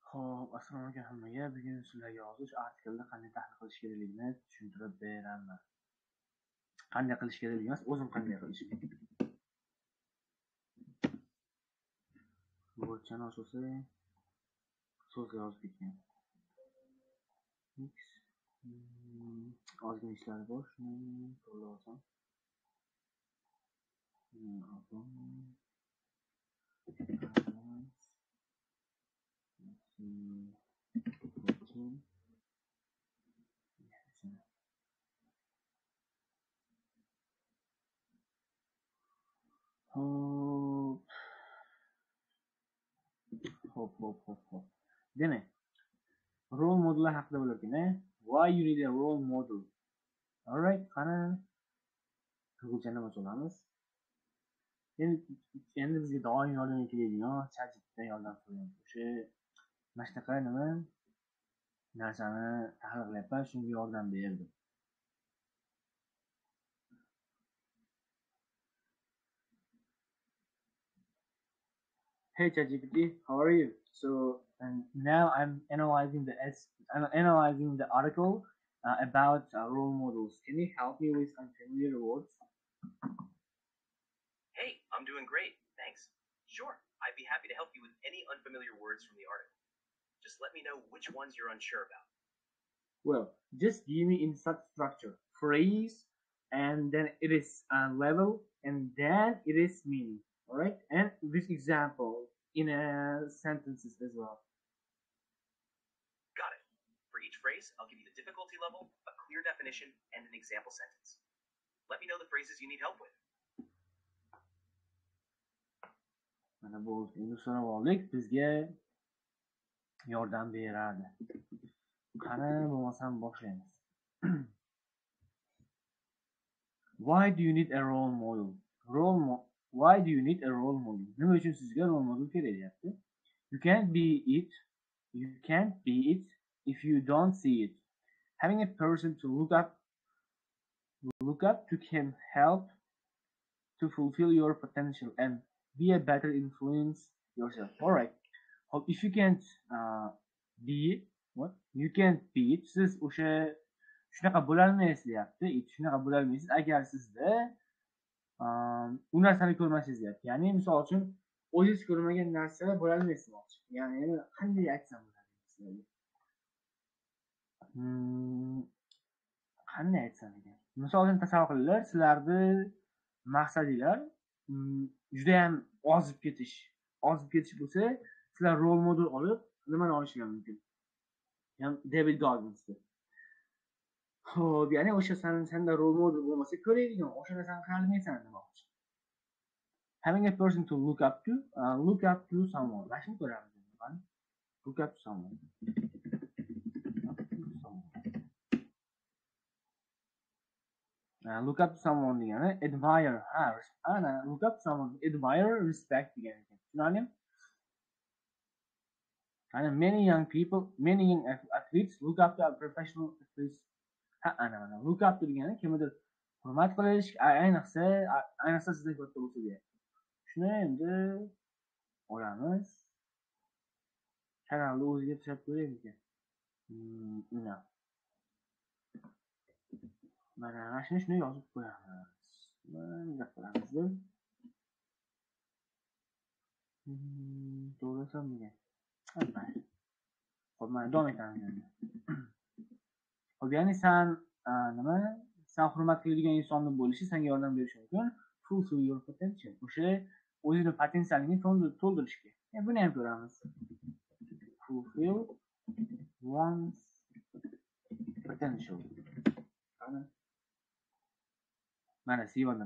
Xo'p, assalomu alaykum hammaga. Bugun sizlarga yozish artikelni qanday tahlil qilish kerakligini tushuntirib beraman. Qanday qilish kerakligini emas, o'zim qanday qilishim. Wordchani ochsang, so'zga yozib ketgan. X ozgina ishlari bor, shuni to'g'rilab Hop. Demak, role model haqida bo'lar ekan. Why you need a role model? Alright, qani Google'ni ochamiz. Endi bizga doim yordam keladigan ChatGPT yordam so'raymiz. O'sha mana shunaqa nima narsani tahlil qilyapman, shunga yordam berdi. Hey ChatGPT, how are you? So now I'm analyzing the article about role models. Can you help me with unfamiliar words? Hey, I'm doing great, thanks. Sure, I'd be happy to help you with any unfamiliar words from the article. Just let me know which ones you're unsure about. Well, just give me in such structure, phrase, and then it is level, and then it is meaning. All right, and this example in sentences as well. Got it. For each phrase, I'll give you the difficulty level, a clear definition, and an example sentence. Let me know the phrases you need help with. Mana bu endi so'rab oldik, bizga yordam beradi. Qani bo'lmasam boshlaymiz. Why do you need a role model? Why do you need a role model? Nima uchun sizga role model kerak deyapti? You can't be it if you don't see it. Having a person to look up to can help to fulfill your potential and be a better influence yourself. All right. If you can't be what? You can't be it. Siz o'sha shunaqa bo'lolmaysiz deyapti. Shunaqa bo'lolmaysiz agar sizda u narsani ko'rmasangiz deyapti. Ya'ni misol uchun o'zingiz ko'rmagan narsa bo'lolmaysiz demoqchi. Ya'ni qanday aytsam bo'ladi sizlarga? Qanday aytsam ekan? Misol uchun tasavvur qilinglar, sizlarni maqsadinglar juda ham ozib ketish bo'lsa, sizlar rol model olib nimani olishinglar mumkin? Ya'ni David Goggins. Xo'p, ya'ni o'sha senda rol model bo'lmasa ko'radigan, o'sha narsani qilmaysan demoqchi. Having a person to look up to someone. Mana shuni ko'ramiz. Look up to someone. Look up to someone degani admire. Look up to someone, admire, respect degani ekan. Tushunarlimi? Many young athletes look up to a professional athletes. Look up to degani kimnidir hurmat qilish, ayniqsa sizdan katta bo'lsa deyapti. Shuni endi olamiz. Kanalni o'ziga tusab ko'raylik ekan. Mana shuni yozib qo'yamiz. Bunday qilamiz. To'g'risam degan. Xo'p, mana davom etamiz endi. Xo'p, ya'ni sen hurmat qiladigan insonni bo'lishi senga yordam berishi mumkin. Fulfill your potential. O'sha o'zini potensialini to'ldirishga. Buni ham ko'ramiz. Fulfill one's potential. Mana C1'da.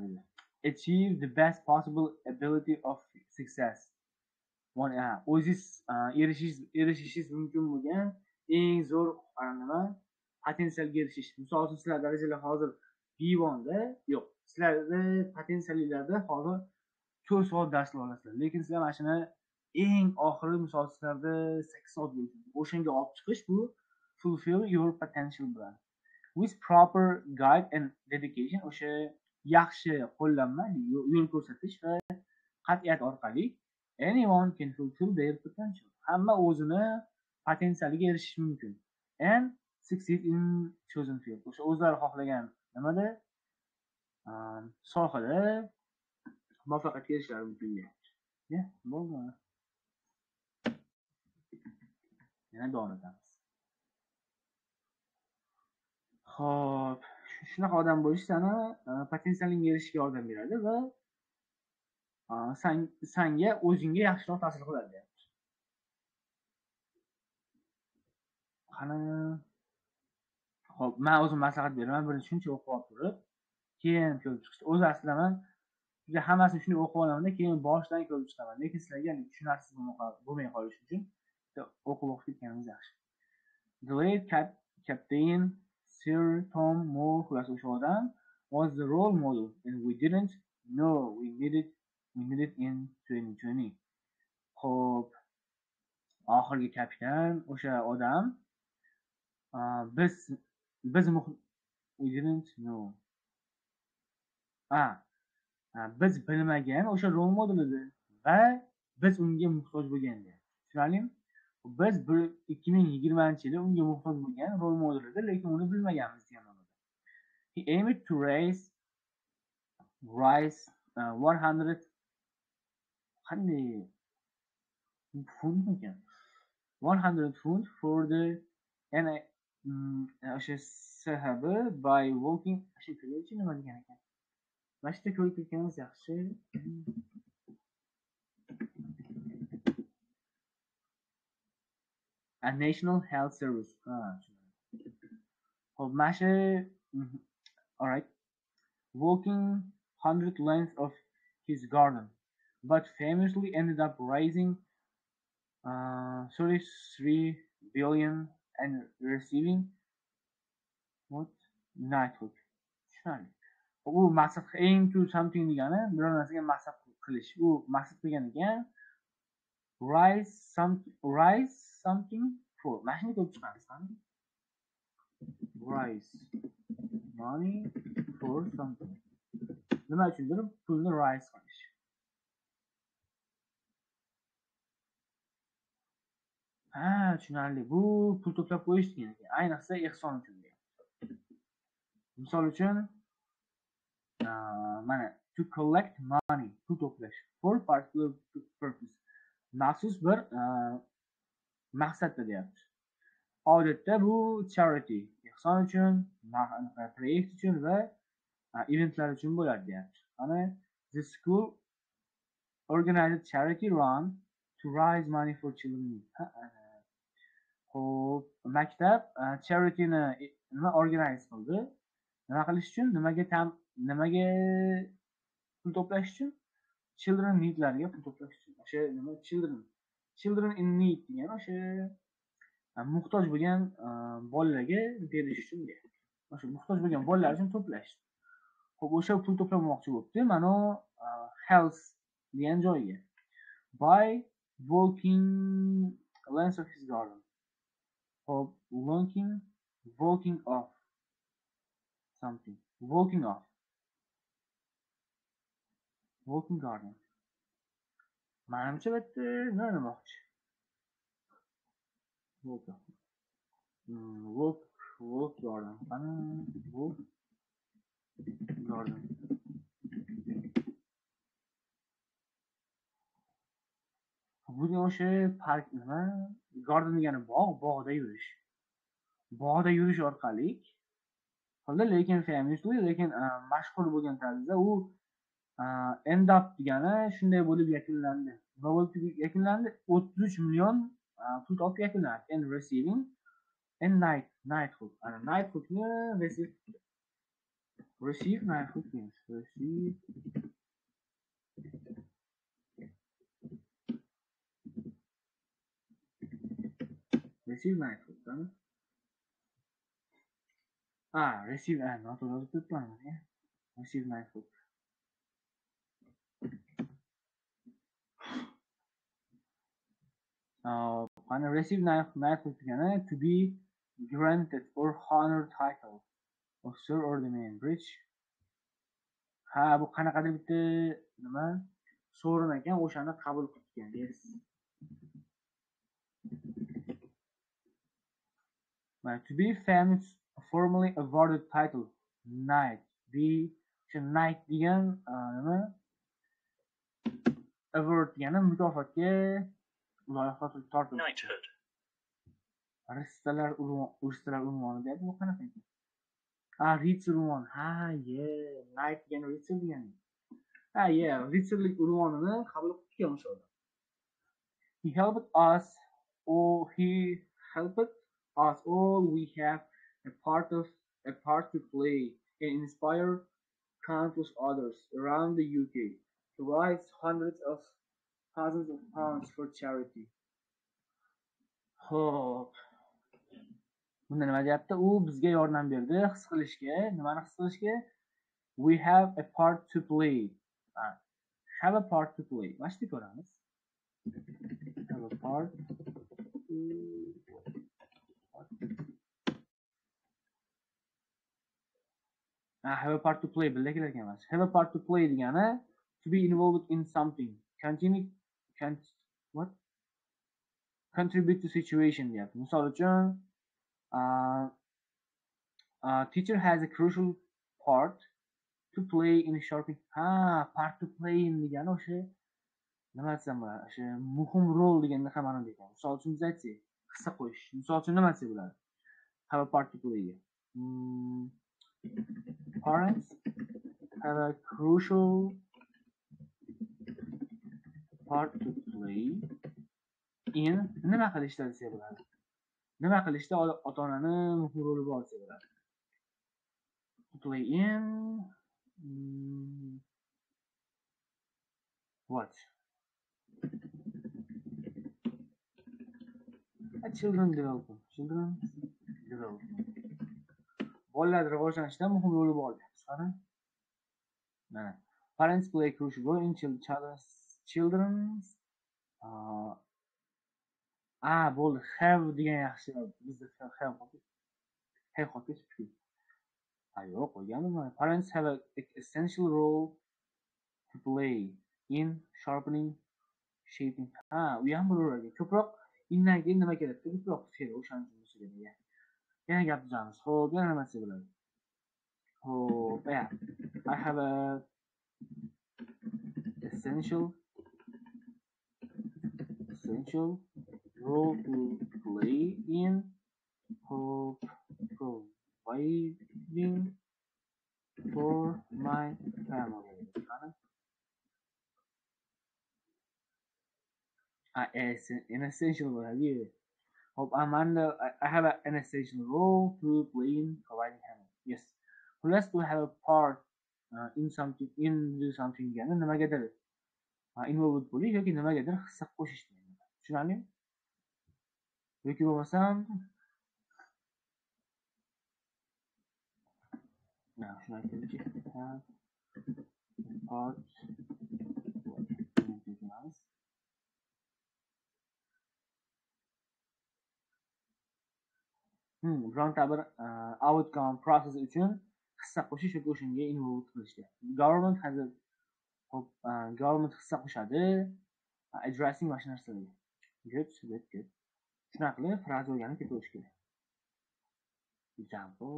Achieve the best possible ability of success. O'zingiz erishishingiz mumkin bo'lgan eng zo'r potensialga erishish. Misol uchun sizlar darajalar hozir B1'da yo'q. Sizlarda potensiallarda hozir 4 soat dars olasizlar. Lekin sizlar mana shuni eng oxiri misol sizlarda 8 soat bo'ladi. O'shanga olib chiqish bu fulfill your potential bilan. With proper guide and dedication, o'sha yaxshi qo'llanma, yo'l ko'rsatish va qat'iyat orqali anyone can fulfill their potential. Hamma o'zini potensialiga erishish mumkin. And succeed in chosen field. O'sha o'zlari xohlagan nimada sohada muvaffaqiyatga erishishlari mumkin deyapti. Ya, bo'ldi. Yana davom etamiz. Xo'p, shunaqa odam bo'lish sana potensialingga erishishga yordam beradi va sanga o'zingga yaxshiroq ta'sir qiladi deyapti. Qani, xo'p, men o'zim maslahat beraman, birinchi shuncha o'qib olib turib, keyin ko'rib chiqishdi. O'zi aslida men juda hammasini shunday o'qib olaman-da, keyin boshidan ko'rib chiqaman. Lekin sizlarga tushunarsiz bo'lmay qolish uchun o'qib ketganimiz yaxshi. The late Captain Sir Tom Moore, xullas o'sha odam, was the role model and we didn't know we needed in 2020. Xo'p, oxirgi kapitan o'sha odam biz we didn't know. Biz bilmagan o'sha rol model edi va biz unga muhtoj bo'lgandik. Tushunarlimi? Biz 2020-yilda unga muhtoj bo'lgan rol model edi, lekin uni bilmaganmiz degan ma'noda. He aimed to rise 100 qanday funt ekan? 100 funt for the o'sha sahabi by walking. O'sha ko'ruvchi nima degan ekan? Mashta ko'rib ketganimiz yaxshi. A National Health Service. Hope Masha. All right. Walking 100 lengths of his garden, but famously ended up raising 33 billion and receiving what? Knighthood. U maqsad aim to something degani biror narsaga maqsad qilish. U maqsad qilgan ekan rise something for. Mashina ko'p chiqamiz. Rise money for something. Nima uchundir pulni rise qilish. Tushunarli. Bu pul to'plab qo'yish degan ekan. Ayniqsa ehson uchun deyapti. Misol uchun mana to collect money, pul to'plash for particular purpose. Maxsus bir maqsadda deyapti. Odatda bu charity, ehson uchun, proyekt uchun va eventlar uchun bo'ladi deyapti. Ana the school organized charity run to raise money for children. Xo'p, maktab charityni nima organize qildi? Nima qilish uchun? Nimaga pul to'plash uchun? Children needlariga pul to'plash uchun. O'sha nima children in need degan o'sha muhtoj bo'lgan bolalarga berish uchun deyapti. O'sha muhtoj bo'lgan bolalar uchun to'plash. Xo'p, o'sha pul to'plamoqchi bo'libdi. Mana health degan joyga. By walking lengths of his garden. Xo'p, walking off something. Walking garden. Manimcha bitta nima demoqchi? Walk garden. Qani walk garden. Bu o'sha park nima? Garden degani bog'da yurish. Bog'da yurish orqali qildi, lekin famously, lekin mashhur bo'lgan tarzda u end up degani shunday bo'lib yakunlandi. Nima bo'lib yakunlandi? 33 million pul topib yakunlandi. And receiving and knighthood. Ana knighthoodni receive knighthood means receive knighthood. Receive not a lot of people. Receive knighthood. When receive knighthood degani to be granted or honor title of Sir or the main bridge. Bu qanaqadir bitta nima so'rin ekan, o'shani qabul qilgan. Yes. To be famous, formally awarded title knight. Be knight degan nima award degani mukofotga loyiha tortildi. Knighthood. Ristalar unvoni deyapti. Bu qanaqa ekan? Ritsar unvoni. Knight degan ritsar degani. Ritsarlik unvonini qabul qilib kelgan o'sha odam. He helped us all. We have a part to play and inspire countless others around the UK to raise hundreds of thousands of pounds for charity. Xo'p. Bunda nima deyapti? U bizga yordam berdi his qilishga. Nimani his qilishga? We have a part to play. Have a part to play. Mana shuni ko'ramiz. Have a part have a part to play birga kelar ekan. Have a part to play degani to be involved in something. Contribute to situation deyapti. Misol uchun teacher has a crucial part to play in shaping. Part to play in degani o'sha nima desam bo'ladi? O'sha muhim rol deganda ham ma'no deydi. Misol uchun biz aytsak, hissa qo'shish. Misol uchun nima desa bo'ladi? Have a part to play. Parents have a crucial part to play in nima qilishda desa bo'ladi? Nima qilishda ota-onani muhim roli bor desa bo'ladi? To play in what? Children's development. Bolalar rivojlanishida muhim roli bor deyapmiz. Qarang. Mana. Parents play a crucial role in children's bo'ldi. Have degan yaxshi. Bizda have qo'yib. Yo'q, qo'yganmiz. Parents have an essential role to play in sharpening, shaping. U ham bir rol. Ko'proq indan keyin nima kerak? Ko'proq fe'l o'shaning uchun kerak. Yana gap tuzamiz. Xo'p, yana nima desa bo'ladi? Xo'p, I have a essential role to play in providing for my family. An essential role. Hope Amanda, I have an essential role to play in providing him. Yes. Plus to have a part in do something degani nimagadir involved bo'lish yoki nimagadir hissa qo'shish degani. Tushunarlimi? Yoki bo'lmasam shuni aytaylik. Part bironta bir outcome process uchun hissa qo'shish yoki o'shanga involved qilishga. Government hissa qo'shadi. Addressing mana shu narsalarga. Good. Shunaqa qilib fraza o'rganib ketavish kerak. Example.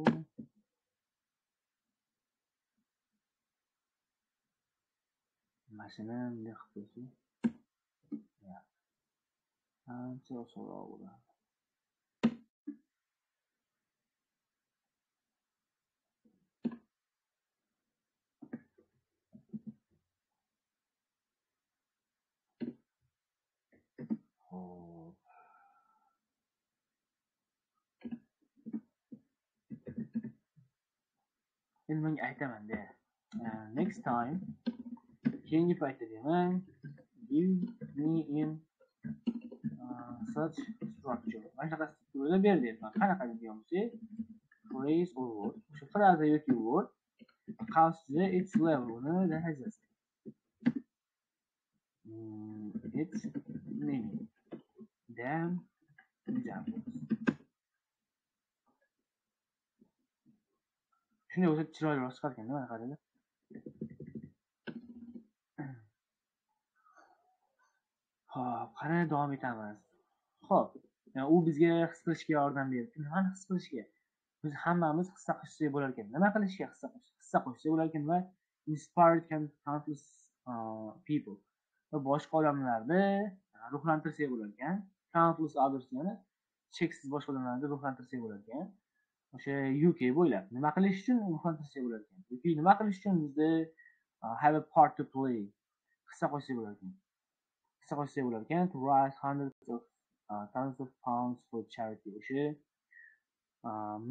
Mashina bunday qilib qo'ysa. Ancha osonroq bo'ladi. Endi menga aytaman-da. Next time keyingi paytda deyman, give me in such structure. Mana shunaqa strukturada ber deyapman. Qanaqa deyapmiz? Phrase or word. O'sha fraza yoki word comes to its level, uni darajasi. Its meaning. Then examples. Shunday bo'lsa chiroyliroq chiqar ekan, mana qaranglar. Xo'p, qani davom etamiz. Xo'p. Yani u bizga his qilishga yordam berdi. Nimani his qilishga? Biz hammamiz hissa qo'shsak bo'lar ekan. Nima qilishga hissa qo'shsak bo'lar ekan va inspired countless people va boshqa odamlarni ruhlantirsak bo'lar ekan. Countless others yani cheksiz boshqa odamlarni ruhlantirsak bo'lar ekan. O'sha UK bo'ylab nima qilish uchun ruhlantirsak bo'lar ekan. yoki nima qilish uchun bizni have a part to play hissa qo'shsak bo'lar ekan. Hissa qo'shsak bo'lar ekan to raise hundreds of thousands of pounds for charity. O'sha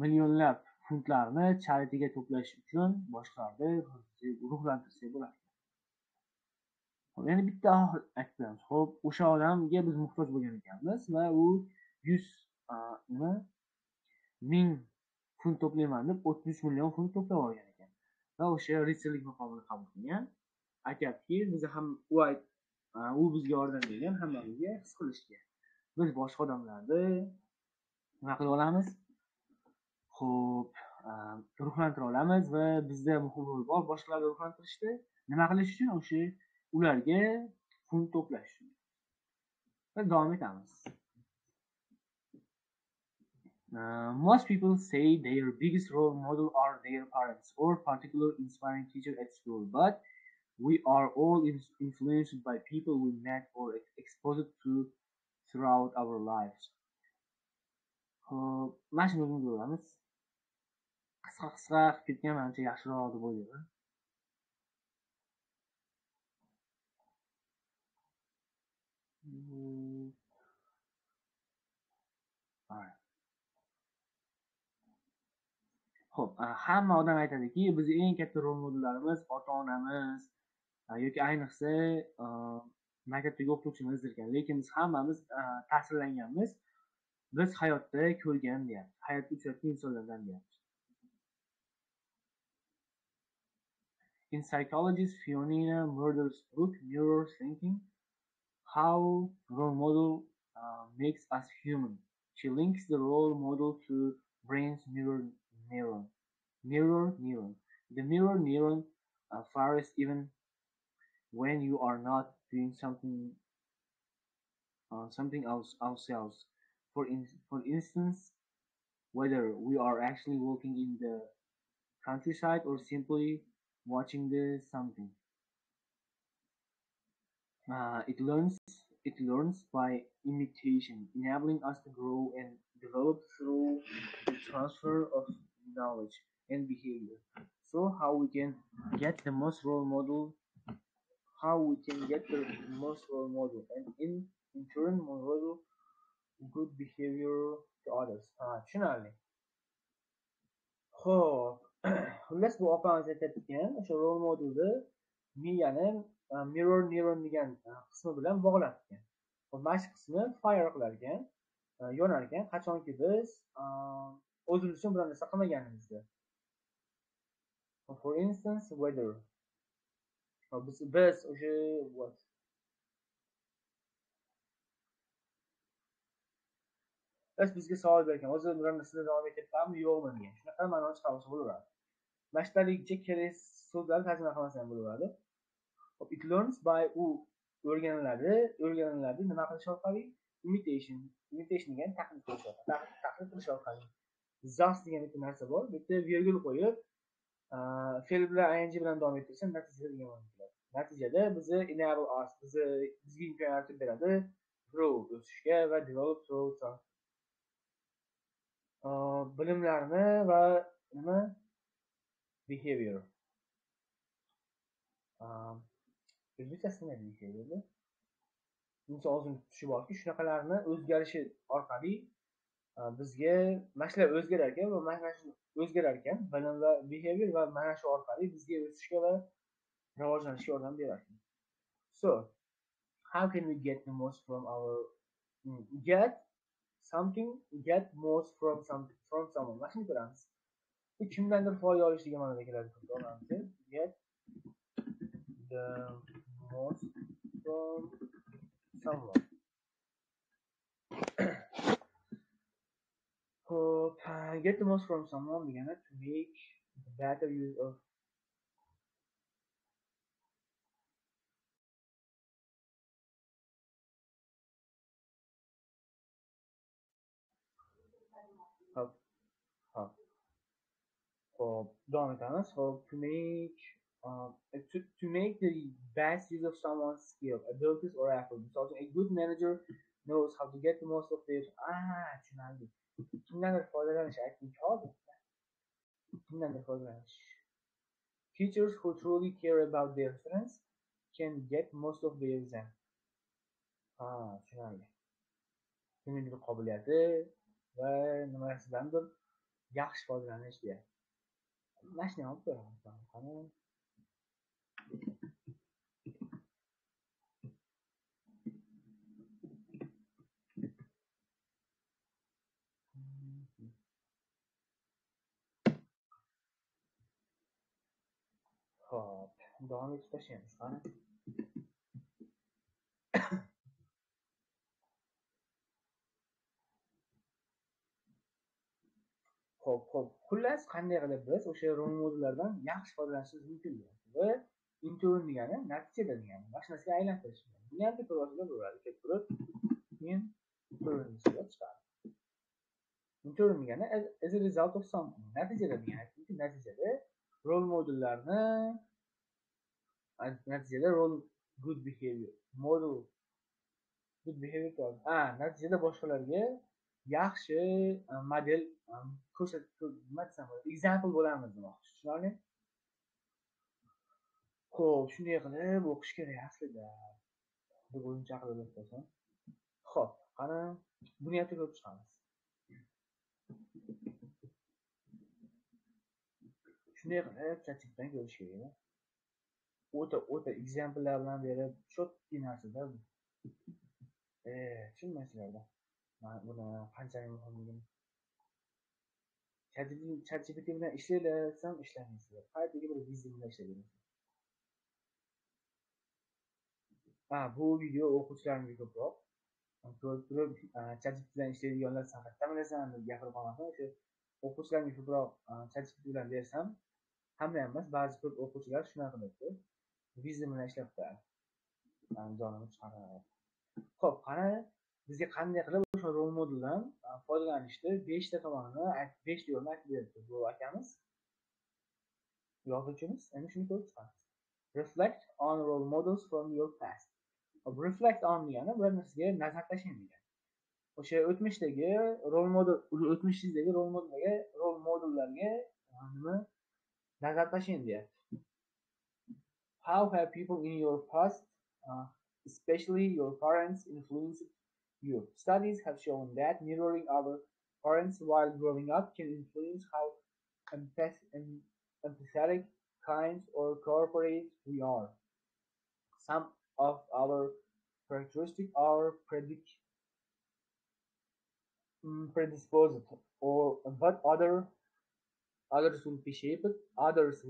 millionlab funtlarni charityga to'plash uchun boshqalarni ruhlantirsak bo'ladi. Endi bitta aytamiz. Xo'p, o'sha odamga biz muhtoj bo'lgan ekanmiz va u 100 funt to'playman deb 33 million funt to'plab olgan ekan. Va o'sha ritsarlik maqomini qabul qilgan. Aytyaptiki, biz ham u bizga yordam bergan, hammamizga his qilishga. Biz boshqa odamlarni nima qilib olamiz? Xo'p, ruhlantira olamiz va bizda muhim rol bor boshqalarni ruhlantirishda. Nima qilish uchun? O'sha ularga funt to'plash uchun. Va davom etamiz. Most people say their biggest role model are their parents or particular inspiring teacher at school, but we are all influenced by people we met or exposed to throughout our lives. Mana shuni o'zimiz bilamiz. Qisqa qilib ketgan menimcha yaxshiroq deb o'ylayman. Xo'p, hamma odam aytadiki, bizning eng katta rol modellarimiz ota-onamiz yoki ayniqsa maktabdagi o'qituvchimizdir ekan. Lekin biz hammamiz ta'sirlanganmiz. Biz hayotda ko'rgan deyapti. Hayotda uchratgan insonlardan deyapti. In psychologist Fiona Murder's book Mirror Thinking, How Role Model Makes Us Human, she links the role model to brain's mirror neuron. The mirror neuron fires even when you are not doing something else ourselves. For instance, whether we are actually walking in the countryside or simply watching something. It learns by imitation, enabling us to grow and develop through the transfer of knowledge and behavior. So how we can get the most role model, and in turn model good behavior to others. Tushunarli. Xo'p, xullas bu opamiz aytib ekan, o'sha role modelni miyani mirror neuron degan qismi bilan bog'lab ekan. Mana shu qismi fire qilar ekan, yonar ekan, qachonki biz o'zimiz uchun biror narsa qilmaganimizda. For instance, whether biz o'sha bizga savol bergan, o'zi biror narsada davom etyapmanmi yo'qmi degan. Shunaqa ma'nosi chiqarsa bo'laveradi. Mashtarilikcha kerak so'zlar tarjima qilmasa ham bo'laveradi. It learns by o'rganiladi nima qilish orqali? Imitation degan taqlid qilish orqali. Zas degan bitta narsa bor. Bitta virgul qo'yib, fe'l bilan ing bilan davom ettirsa natija degan ma'no keladi. Natijada bizni enable us, bizga imkon yaratib beradi grow o'sishga va develop through bilimlarni va nima behavior. O'zbekchasi nima behavior? Buncha ozgina tushi borki, shunaqalarni o'zgarishi orqali bizga mana shular o'zgarar ekan va mana shu o'zgarar ekan bilim va behavior va mana shu orqali bizga o'sishga va rivojlanishga yordam beradi. So, how can we get the most from our get most from someone? Mana shuni ko'ramiz. Bu kimdandir foyda olish degan ma'noda keladi. Get the most from someone. Get the most from someone degani to make better use of Ho'p, davom etamiz. Ho'p, to make the best use of someone's skill, abilities or effort. Misol uchun, a good manager knows how to get the most of their tushunarli. Kimdandir foydalanish aytdik hozir. Kimdandir foydalanish. Teachers who truly care about their students can get most of their exam. Tushunarli. Kimningdir qobiliyati va nimasidandir yaxshi foydalanish deyapti. Mana shuni olib ko'ramiz. Hop, davom etib tashlaymiz. Qani. Hop. Xullas, qanday qilib biz o'sha rol modellardan yaxshi foydalanishimiz mumkin deyapti. Va intern degani natijada degani. Mana shu narsaga aylantirish. Buni ham to'g'risida bo'ladi. Kelib turib, intern deb chiqadi. Intern degani as a result of something. Natijada degani. Chunki natijada rol modellarni natijada rol good behavior model good behavior natijada boshqalarga yaxshi model example bo'lamiz demoqchi. Tushunarli? Xo'p, shunday qilib o'qish kerak aslida. Deb o'yincha qilib o'tdim. Xo'p, qani buni ham ko'rib chiqamiz. Shunday qilib chatdan ko'rish kerak. O'ta examplelar bilan berib, cho'tki narsada tushunmaysizlarda. Mana buni qanchalik muhimligini. ChatGPT bilan ishlaylasam ishlamaysizlar. Qayerga bir viziy bilan ishlayverasiz. Bu video o'quvchilarimga ko'proq ko'rib turib ChatGPT bilan ishlaydiganlar samarqanddaman deb gapirib qolmasam, o'sha o'quvchilarimga ko'proq ChatGPT bilan bersam, hamma emas, ba'zi ko'p o'quvchilar shunaqa qiladi. Viziy bilan ishlab qo'yadi. Jonimni chiqaradi. Xo'p, qani bizga qanday qilib o'sha rol modeldan foydalanishni 5 ta tomonini 5 yo'lni aytib berdi bu akamiz. Yozuvchimiz endi shuni ko'rib chiqamiz. Reflect on role models from your past. Reflect on degani bir narsaga nazar tashlang degani. O'sha o'tmishdagi rol model, o'tmishingizdagi rol modellarga nima nazar tashlang deyapti. How have people in your past, especially your parents, influenced you? Studies have shown that mirroring our parents while growing up can influence how empathetic, kind, or corporate we are. Some of our characteristics are predisposed, but others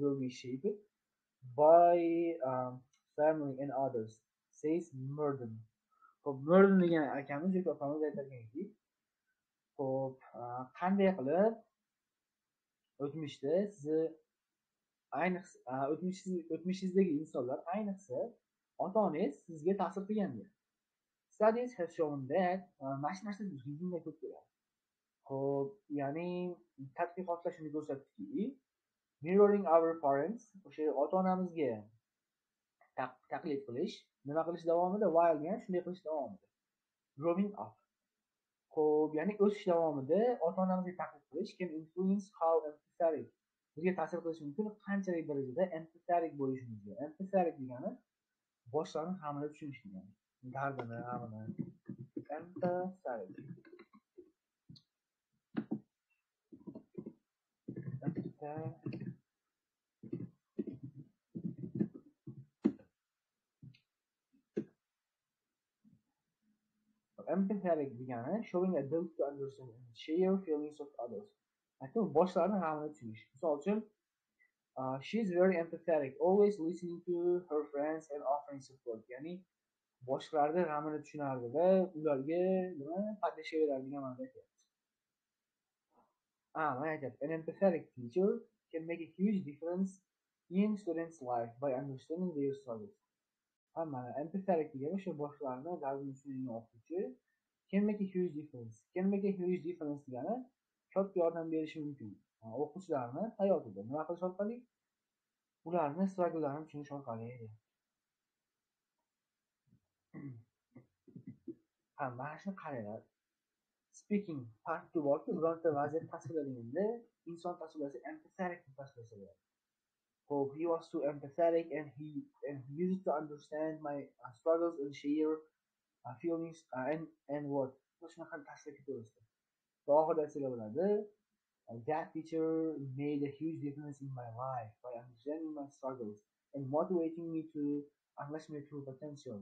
will be shaped by family and others, says Murden. Xo'p, Murden degan akamiz yoki opamiz aytganki, xo'p, qanday qilib o'tmishda sizni ayniqsa o'tmishingizdagi insonlar, ayniqsa ota-onangiz sizga ta'sir qilgan deydi. Studies have shown that mana shu narsa bizga ko'p keladi. Xo'p, ya'ni tadqiqotlar shuni ko'rsatdiki, mirroring our parents, o'sha ota-onamizga taqlid qilish, nima qilish davomida, while degan shunday qilish davomida. Growing up. Xo'p, ya'ni o'sish davomida ota-onamizga taqlid qilish can influence how empathetic. Bizga ta'sir qilishi mumkin, qanchalik darajada empathetic bo'lishimizga. Empathetic degani boshqalarning g'amini tushunish degani. Dardini, g'amini. Empathetic. Empathetic degani showing ability to understand and share feelings of others. Aytdim, boshqalarning g'amini tushunish. Misol uchun, she is very empathetic, always listening to her friends and offering support. Ya'ni boshqalarning g'amini tushunardi va ularga nima qatnashaveradi degan ma'noda aytyapti. Mana aytyapti. An empathetic teacher can make a huge difference in students' life by understanding their struggles. Mana empathetic degani o'sha boshqalarning dardini tushunadigan o'qituvchi can make a huge difference. Can make a huge difference degani katta yordam berishi mumkin. o'quvchilarni hayotida nima qilish orqali? Ularni struggle'larini tushunish orqali. Ha, mana shuni qaranglar. Speaking part 2 borki, bironta vaziyat tasvirlaganda inson tasvirlasa empathetic deb tasvirlasa bo'ladi. So he was too empathetic and he used to understand my struggles and share feelings and what. Shunaqa tasvirlab ketaveradi. Oxirida aytsalar bo'ladi. That teacher made a huge difference in my life by understanding my struggles and motivating me to unleash my true potential.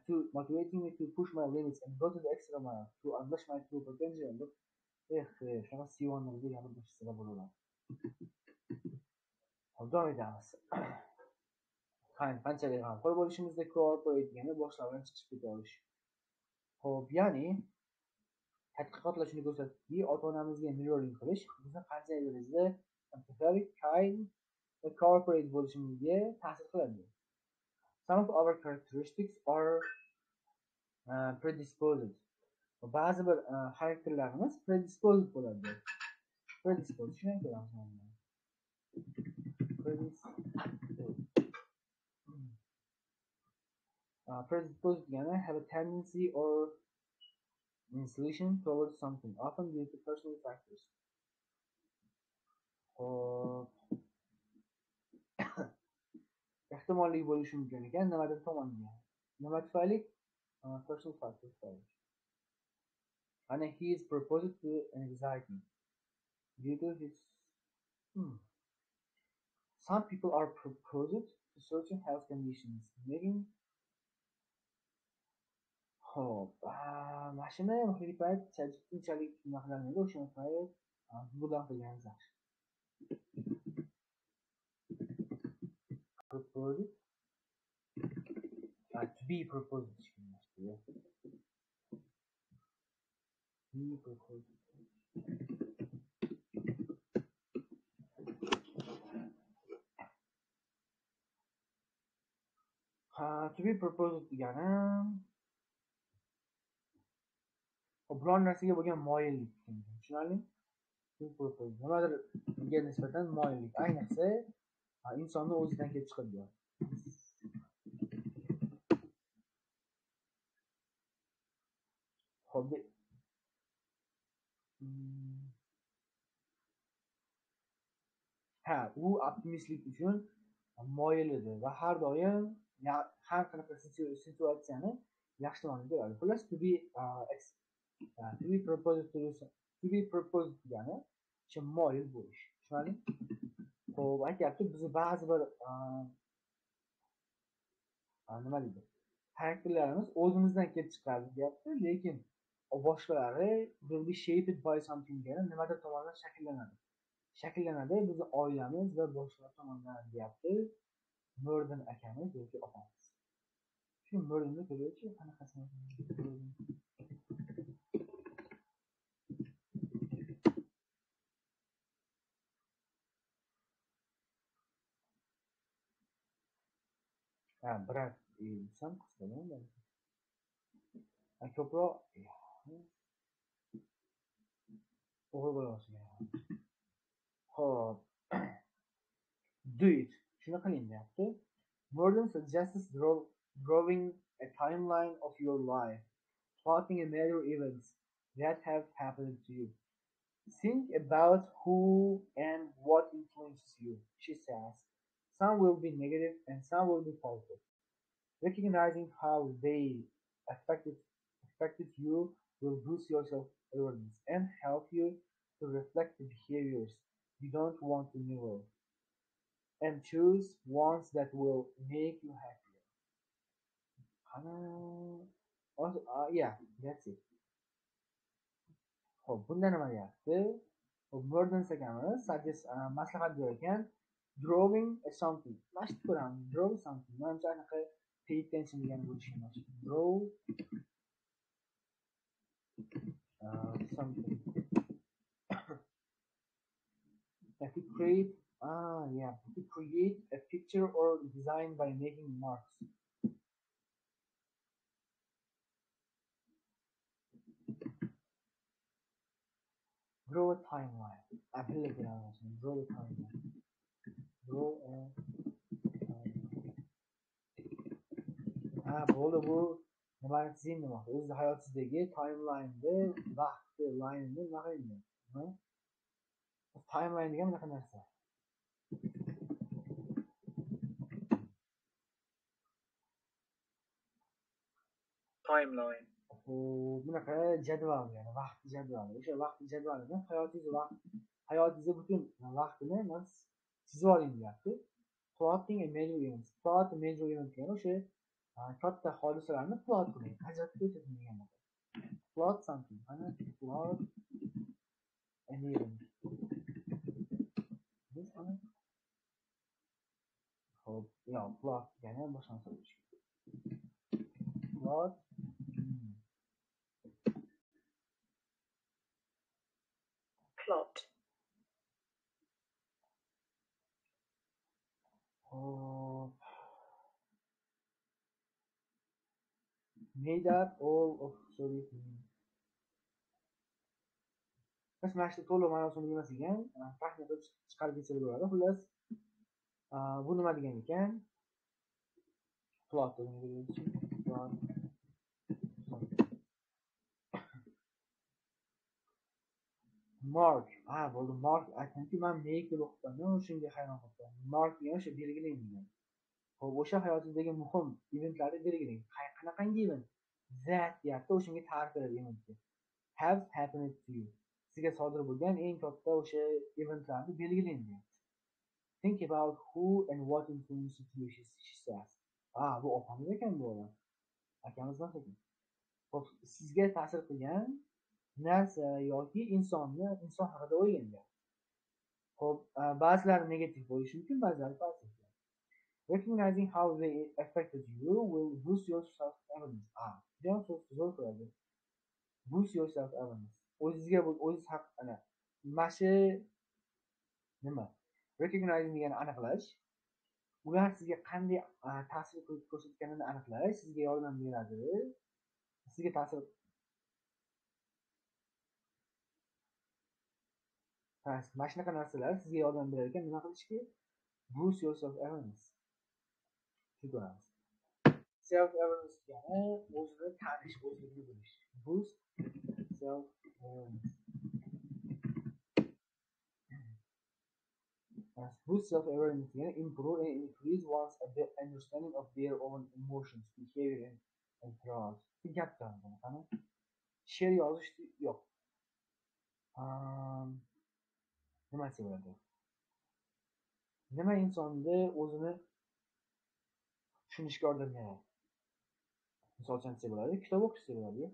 To motivating me to push my limits and go to the extra mile to unleash my true potential. Shunaqa Siyonlarga gapirishsa bo'laveradi. Davom etamiz. Qanchalik g'amxo'r bo'lishimizda corporate degani boshlardan chiqib keta olish. Xo'p, ya'ni tadqiqotlar shuni ko'rsatdiki, ota-onamizga mirroring qilish bizni qanchalik darajada empathetic, kind va corporate bo'lishimizga ta'sir qiladi. Some of our characteristics are predisposed. Ba'zi bir xarakterlarimiz predisposed bo'ladi. Predisposed shuni aytamiz. Predisposed degani have a tendency or inclination towards something, often due to personal factors. Ehtimolli bo'lishi mumkin ekan nimadir tomonidan. Nima tufayli? Personal factors tufayli. And he is proposed to anxiety due to his. Some people are proposed to certain health conditions, making. Xo'p, mashina muhim payt unchalik nima qilmaydi, o'sha payt bular qilgan yaxshi. Proposed to be proposed. Be proposed. To be proposed degani biron narsaga bo'lgan moyillik. Tushunarlimi? Nimadirga nisbatan moyillik. Ayniqsa insonni o'zidan kelib chiqadi. Xo'p. U optimistlik uchun moyil edi va har doim har qanaqa situatsiyani yaxshi tomonga ko'radi. Xullas, to be proposed degani o'sha moyil bo'lish. Tushunarlimi? Xo'p, aytyapti, bizni ba'zi bir nima deydi? Xarakterlarimiz o'zimizdan kelib chiqadi, deyapti, lekin boshqalari will be shaped by something degani nimadir tomonidan shakllanadi bizni oilamiz va boshqalar tomonidan, deyapti Murden akamiz yoki opamiz. Shu Murdenni ko'raychi, qanaqasini brat desam qisqadan ko'proq o'g'il bola boshlagan. Xo'p, do it. Shuni qiling, deyapti. Murden suggests drawing a timeline of your life, plotting a major events that have happened to you. Think about who and what influences you, she says. Some will be negative and some will be positive. Recognizing how they affected you will boost your self-awareness and help you to reflect the behaviors you don't want to mirror and choose ones that will make you happier. Yeah, that's it. Xo'p, bunda nima deyapti? Murden akamiz maslahat bergan drawing something. Mana shu ko'ramiz. Draw something. Menimcha anaqa pay attention degan bo'lishi emas. Draw something. To create a picture or design by making marks. Draw a timeline. Apple pronunciation. Grow a timeline. Grow a timeline. Bo'ldi bu nimani chizing demoqda. O'z hayotingizdagi timeline'ni, vaqtni, line'ni nima qiling? Timeline degan bunaqa narsa. Timeline. Bunaqa jadval, ya'ni vaqt jadvali. O'sha vaqt jadvalini hayotingizni butun vaqtini men chizib oling deyapti. Plotting a major event. Plot a major event degani o'sha katta hodisalarni plot qiling, ajratib o'ting degani. Plot something. Ana plot an event. Biz ana hop, yo plot degani boshqa narsa bo'lishi kerak. Plot Plot. made up all of sorry. Biz mana shu to'liq ma'nosini bilmas ekan, taxmin qilib chiqarib ketsa bo'ladi. Xullas, bu nima degan ekan? Plot Mark. Bo'ldi. Mark aytganki, men make deb o'qiganman, shunga hayron qoldim. Mark degan o'sha belgilang degan. Xo'p, o'sha hayotingizdagi muhim eventlarni belgilang. Qanaqangi event? That deyapti, o'shanga ta'rif beradi eventga. Have happened to you. Sizga sodir bo'lgan eng katta o'sha eventlarni belgilang deyapti. Think about who and what influenced you, she says. Bu opamiz ekan bu odam. Akamiz emas ekan. Xo'p, sizga ta'sir qilgan narsa yoki inson haqida o'ylang deyapti. Xo'p, ba'zilari negativ bo'lishi mumkin, ba'zilari pozitiv. Recognizing how they affected you will boost your self-awareness. Judayam zo'r qiladi. Boost your self-awareness. O'zizga o'ziz haqida mana shu nima? Recognizing degani aniqlash. Ular sizga qanday ta'sir ko'rsatganini aniqlash sizga yordam beradi. Sizga ta'sir mana shunaqa narsalar sizga yordam berar ekan, nima qilishga? Boost your self-awareness. Tushunamiz. Self-awareness degani o'zini tanish, o'zini bilish. Boost self-awareness. Boost self-awareness degani improve and increase one's understanding of their own emotions, behavior and thoughts. Gapdan qani? She'r yozish yo'q. Nima desa bo'ladi? Nima insonni o'zini tushunishga yordam beradi? Misol uchun desa bo'ladi, kitob o'qishsa bo'ladi.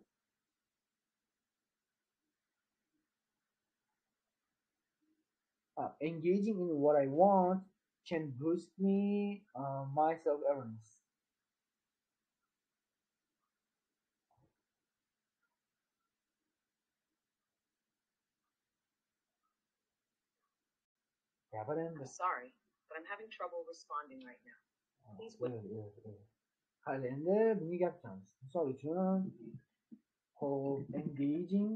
Engaging in what I want can boost me my self-awareness. Sorry, but I'm having trouble responding right now. Please wait. Hali endi bunga gapiramiz. Misol uchun, engaging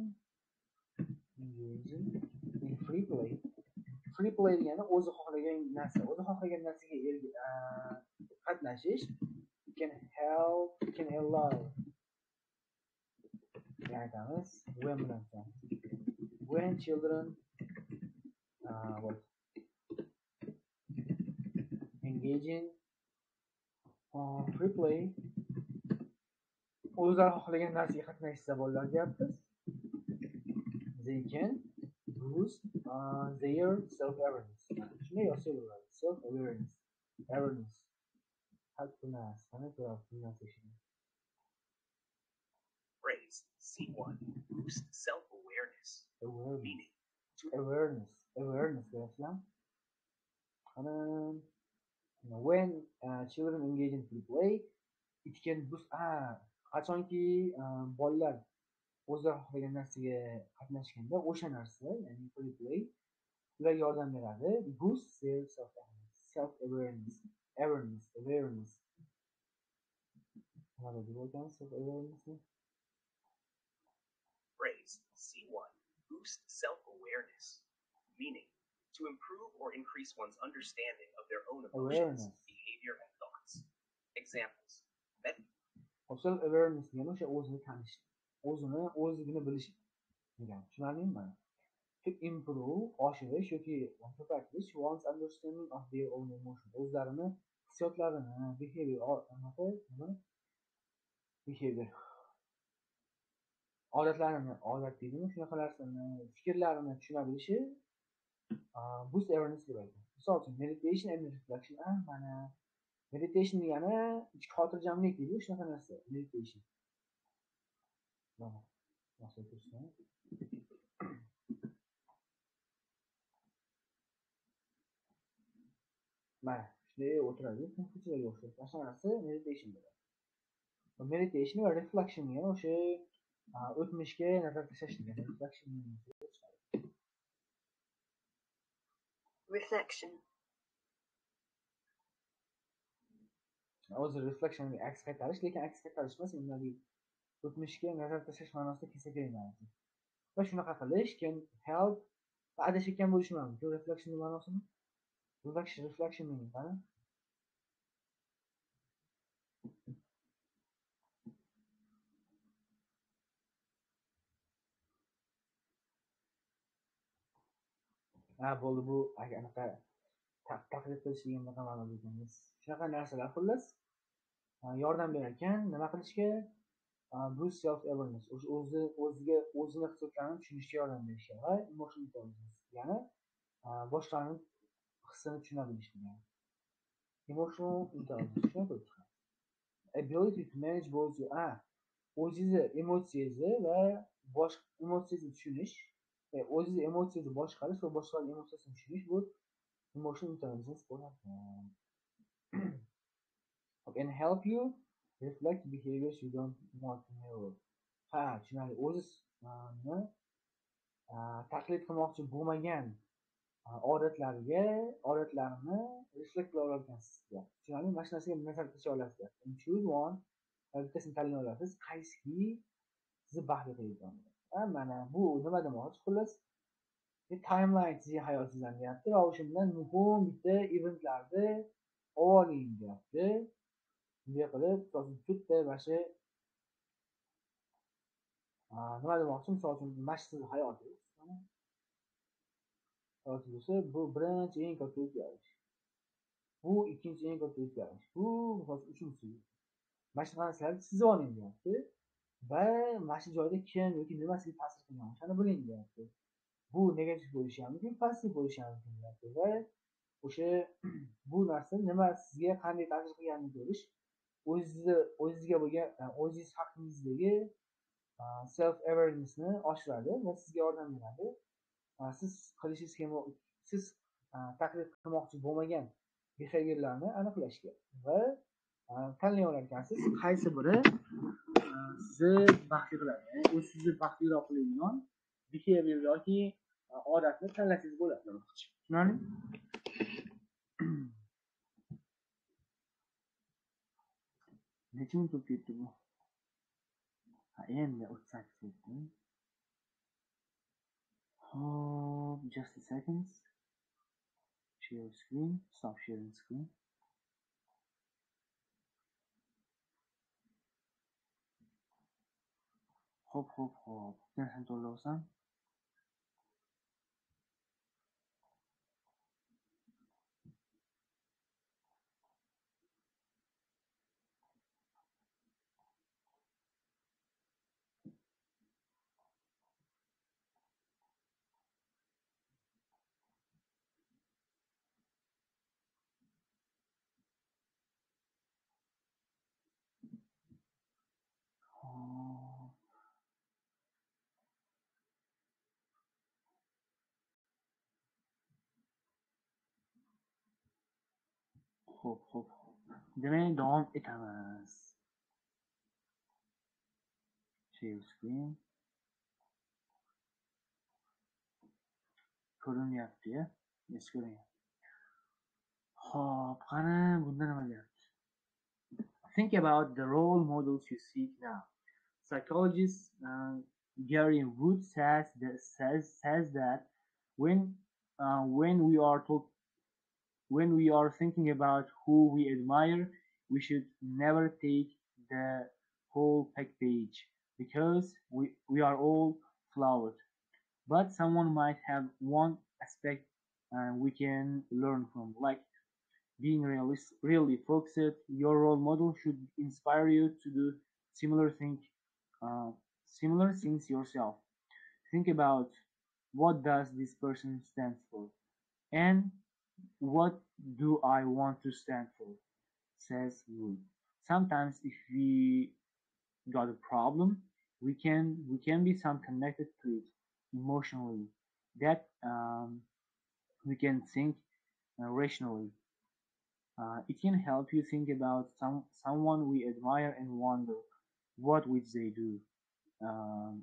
in free play. Free play degani o'zi xohlagan narsa, o'zi xohlagan narsaga qatnashish can allow. Aytamiz, when children engaging free play, o'zlari xohlagan narsaga qatnashsa bolalar deyapmiz. They can boost their self-awareness. Shunday yozsa bo'ladi. Self-awareness. Awareness. Phrase C1. Boost self-awareness. Meaning. Awareness. When children engage in free play, it can boost. Qachonki bolalar o'zlari xohlagan narsaga qatnashganda o'sha narsa, ya'ni free play ularga yordam beradi. Boost their self-awareness. Awareness. Phrase C1. Boost self-awareness. meaning to improve or increase one's understanding of their own emotions, Awareness. behavior, and thoughts. Examples. Med- Self awareness degani o'sha o'zini tanish, o'zini bilish degan. Tushunarlimi mana? To improve, oshirish yoki ko'paytirish one's understanding of their own emotions. O'zlarini hissiyotlarini, behavior odat deydimi, shunaqa narsani, fikrlarini tushuna bilishi boost awareness deb aytadi. Misol uchun meditation and reflection, mana meditation degani ichki xotirjamlik deydi, shunaqa narsa meditation. Mana narsa ko'rsin. Mana shunday o'tiradi, ko'chaga o'xshaydi. Shunaqa narsa meditation bo'ladi. Meditation va reflection degani o'sha o'tmishga nazar tashlash degani. Reflection. O'zi reflection aks qaytarish, lekin aks qaytarish emas, undan o'tmishga nazar tashlash ma'nosida kelsa kerak. Va shunaqa qilish can help adashgan bo'lishi mumkin. Reflection ma'nosini reflection meaning qani? Bo'ldi, bu anaqa taqlid qilish degan ma'no bo'lganmiz. Shunaqa narsalar xullas yordam berar ekan nima qilishga? Boost self awareness, o'zini hissiyotlarini tushunishga yordam berishga va emotional intelligence, ya'ni boshqalarning hissini tushuna bilish degani. Emotional intelligence, ability to manage both o'zingizni emotsiyangizni va boshqa emotsiyangizni tushunish, o'zingizni emotsiyangizni boshqarish va boshqalarning emotsiyasini tushunish, bu emotional intelligence bo'ladi. Can help you reflect behaviors you don't want to mirror. Tushunarli. O'zingizni taqlid qilmoqchi bo'lmagan odatlarini reflect qila olasiz. Tushunarli? Mana shu narsaga nazar tashlay olasiz. Choose one, bittasini tanlay olasiz, qaysiki sizni baxtli qiladi. Mana bu nima demoqchi? Xullas, timeline sizning hayotingizdan deyapti va o'sha bilan muhim bitta eventlarni oling deyapti. Bunday qilib, bitta mana shu nima demoqchi? Misol uchun, mana shu hayotingiz. Bo'lsa, bu birinchi eng katta o'zgarish. Bu ikkinchi eng katta o'zgarish. Bu uchinchisi. Mana shu narsalarni siz oling deyapti. Va mana shu joyda kim yoki nima sizga ta'sir qilgan, o'shani biling deyapti. Bu negativ bo'lishi ham mumkin, pozitiv bo'lishi ham mumkin deyapti. Va o'sha bu narsa nima sizga qanday ta'sir qilganini ko'rish, o'zingizga bo'lgan, o'zingiz haqingizdagi self awarenessni oshiradi va sizga yordam beradi. Siz taqlid qilmoqchi bo'lmagan behaviorlarni aniqlashga va tanlay olar ekansiz, qaysi biri sizni baxtli qiladi. Sizni baxtliroq qiladigan behavior yoki odatni tanlasangiz bo'ladi. Tushunarli? Necha minut o'tib ketdi bu? Endi 38 o'tdi. Just a second. Share screen. Stop sharing screen. Hop. Narxini to'ldirsam. Hop. Demak, davom etamiz. Share screen. Ko'rinyapti-ya? Yes, ko'rinyapti. Hop, qani bunda nima deyapti? Think about the role models you seek now. Psychologist Gary Wood says that when when we are thinking about who we admire, we should never take the whole page because we are all flawed. But someone might have one aspect we can learn from, like being really focused. Your role model should inspire you to do similar thing, uh, similar things yourself. Think about what does this person stand for, and what do I want to stand for, says Wood. Sometimes if we got a problem, we can be some connected to it emotionally. That we can think rationally. It can help you think about someone we admire and wonder what would they do. Um,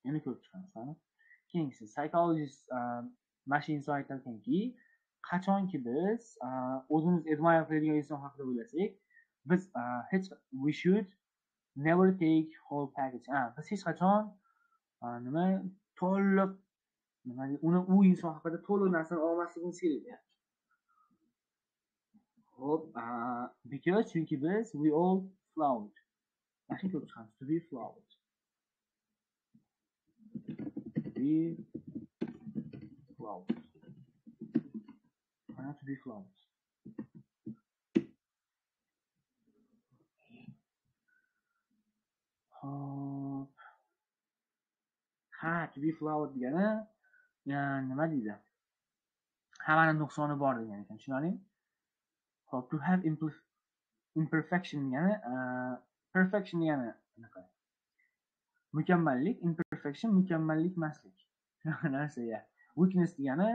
yana ko'rib chiqamiz mana. Keyingisi psychologist mana shu inson aytarkanki, qachonki biz o'zimiz admire qiladigan inson haqida o'ylasak, biz hech we should never take whole package. Biz hech qachon nima to'liq nima u inson haqida to'liq narsani olmasligimiz kerak deyapti. Hop, because chunki biz we all flawed. Mana shuni ko'rib chiqamiz. To be flawed. To be flawed. To be flawed. Hop. To be flawed degani nima deydi? Hammani nuqsoni bor degan ekan, tushunarlimi? Hop, to have imperfection degani perfection degani anaqa. Mukammallik, imperfection mukammallik emaslik. Narsa. Weakness degani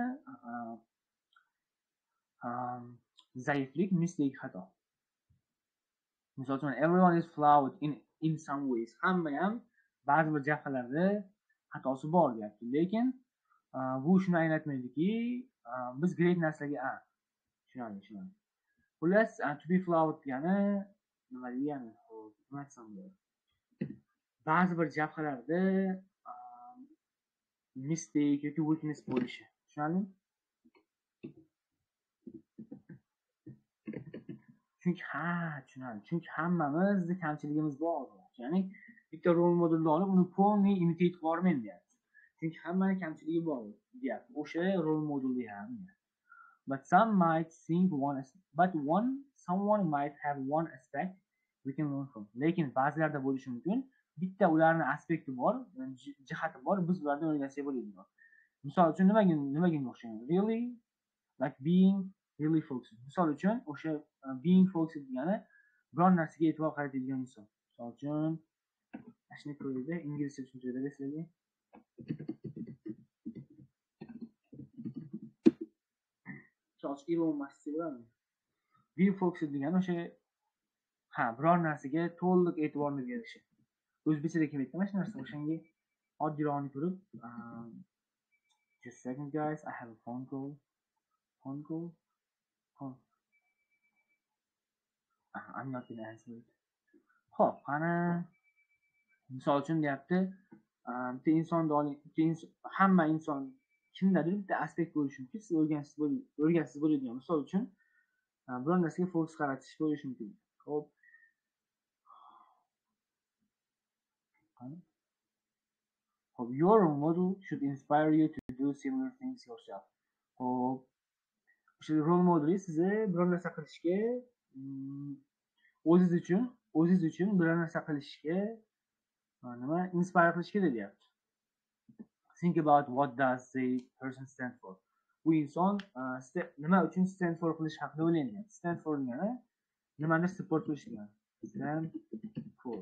zaiflik, mistake, xato. Misol uchun everyone is flawed in some ways. Hamma ham ba'zi bir jihatlarda xatosi bor deyapti. Lekin bu shuni anglatmaydiki, biz great narsaga tushunarli. Xullas, to be flawed degani nima degani? Nima aytsam bo'ladi? Ba'zi bir jihatlarda mistake yoki weakness bo'lishi. Tushunarlimi? Chunki hammamizda kamchiligimiz bor. Ya'ni bitta rol modelni olib uni полный imitate qilib yubormayman deyapti. Chunki hammani kamchiligi bor deyapti. O'sha rol modelda ham. But someone might have one aspect we can learn from. Lekin ba'zilarda bo'lishi mumkin, bitta ularning aspekti bor, jihati bor, biz ulardan o'rgansak bo'ladi. Misol uchun nimaga o'xshaydi? Really like being really focused. Misol uchun o'sha being focused degani biron narsaga e'tibor qaratadigan inson. Misol uchun ashni ko'rayda inglizcha tushuntiradi sizlarga. Misol uchun Elon Musk bilan being focused degani o'sha biron narsaga to'liq e'tiborni berishi. O'zbekchada kim aytgan mana shu narsa? O'shanga oddiyroqni ko'rib, just a second guys, I have a phone call. I'm not gonna answer it. Xo'p, qani misol uchun deyapti, bitta insonni oling, hamma inson kimdadir bitta aspekt bo'lishi mumkin. Siz o'rgansiz bo'ladigan. Misol uchun biron narsaga fokus qaratish bo'lishi mumkin. Xo'p. Your role model should inspire you to do similar things yourself. Xo'p. O'sha role model sizni biron narsa qilishga o'zingiz uchun biror narsa qilishga inspire qilishga deyapti. Think about what does the person stand for. Bu inson nima uchun stand for qilish haqida o'ylaydi. Stand for degani nimani support qilish degani. Stand for.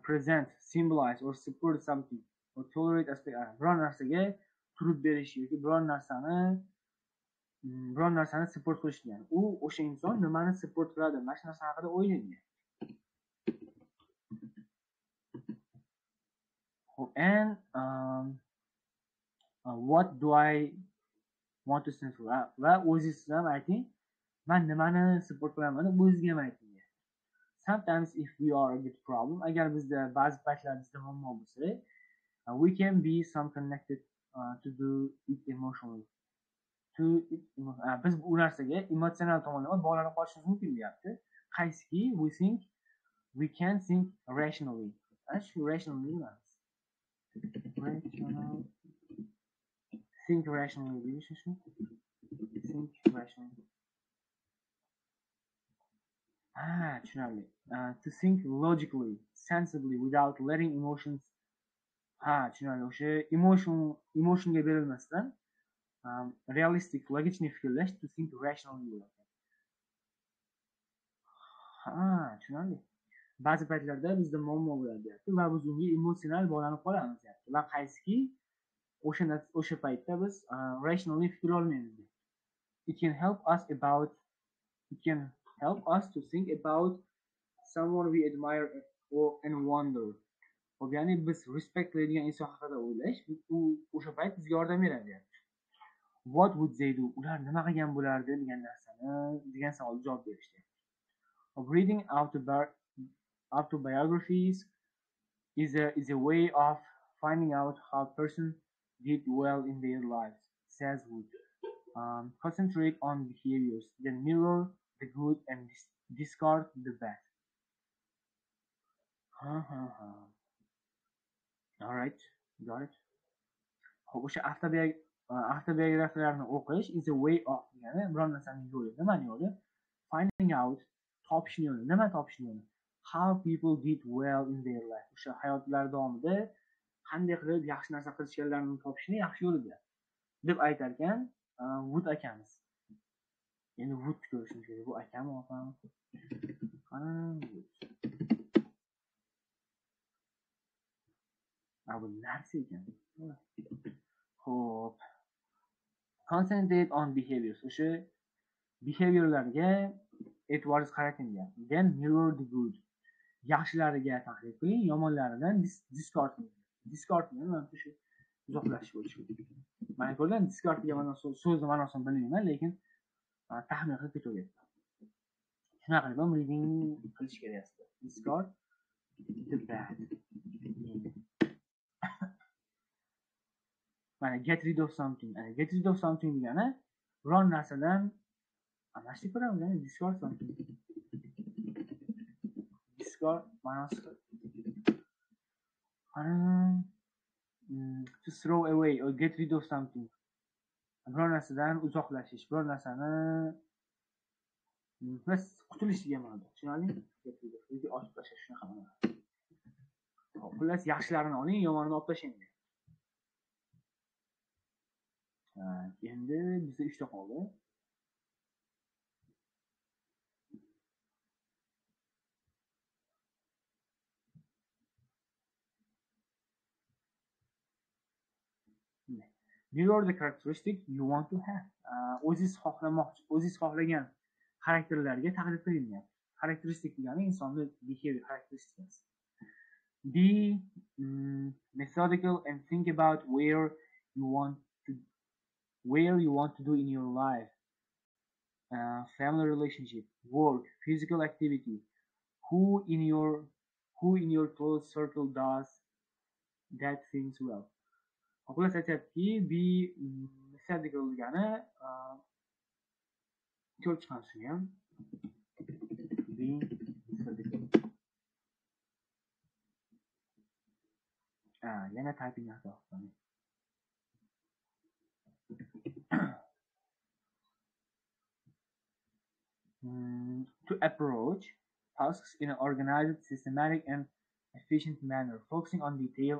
Present, symbolize or support something or tolerate aspect. Biron narsaga turib berish yoki biron narsani support qilish degani. U o'sha inson nimani support qiladi, mana shu narsa haqida o'ylaydi. And what do I want to stand for? Va o'zingiz ham ayting, men nimani support qilaman deb o'zingizga ham ayting. Sometimes if we are a bit problem, agar bizda ba'zi paytlar bizda muammo bo'lsa, We can be some connected to do it emotionally. Biz bu narsaga emotsional tomonlama bog'lanib qolishimiz mumkin deyapti. Qaysiki we think we can think rationally. Shu rationally emas. Rational think rationally deyish shu. Think rationally. Tushunarli. To think logically, sensibly without letting emotions tushunarli. O'sha emotionga berilmasdan realistic, logichniy fikrlash to think rationally bo'ladi. Tushunarli. Ba'zi paytlarda bizda muammo bo'ladi deyapti va biz unga emotsional bog'lanib qolamiz deyapti. Va qaysiki o'sha paytda biz rationally fikr olmaymiz deyapti. It can help us to think about someone we admire and wonder. Ya'ni biz respect qilaydigan inson haqida o'ylash, u o'sha payt bizga yordam beradi deyapti. What would they do? Ular nima qilgan bo'lardi degan savolga javob berishdi. Reading autobiographies is a way of finding out how a person did well in their lives, says Wood. Concentrate on behaviors, then mirror the good and discard the bad. All right, got it. O'sha avtobiografiyalarni o'qish is a way of, ya'ni biror narsaning yo'li. Nimani yo'li? Finding out, topishni yo'li. Nima topishni yo'li? How people did well in their life. O'sha hayotlari davomida qanday qilib yaxshi narsa qilishganlarini topishni yaxshi yo'lidir deb aytar ekan Wood akamiz. Endi Wood ko'rishimiz kerak. Bu akam opam. Bu narsa ekan. Xo'p. Concentrate on behaviors. O'sha behaviorlarga e'tiboringiz qarating deyapti. Then mirror the good. Yaxshilariga tahlil qiling, yomonlaridan discard qiling. Discard nima? Shu uzoqlashish bo'lishi kerak. Mana ko'rgan discard degan so'zni ma'nosini bilmayman, lekin taxmin qilib ketaverdim. Shunaqa qilib ham reading qilish kerak aslida. Discard the bad. Mana get rid of something. Get rid of something degani biror narsadan almashtirib ko'ramiz, ya'ni discard something. Discard ma'nosi to throw away or get rid of something. Biror narsadan uzoqlashish, biror narsani biz qutulish degan ma'noda. Tushunarli? Yoki ochib tashlash shunaqa ma'noda. Xullas yaxshilarini oling, yomonini olib tashlang. Endi bizda 3 ta qoldi. Mirror the characteristic you want to have. O'zingiz xohlagan xarakterlarga taqlid qiling. Characteristic degani insonning behavior characteristics. Be methodical and think about where you want to do in your life. Family relationship, work, physical activity. Who in your close circle does that things well? Xullas aytayaptiki, be methodical degani ko'p chiqamiz ham. Be methodical. Yana typing xato. To approach tasks in an organized, systematic, and efficient manner, focusing on detail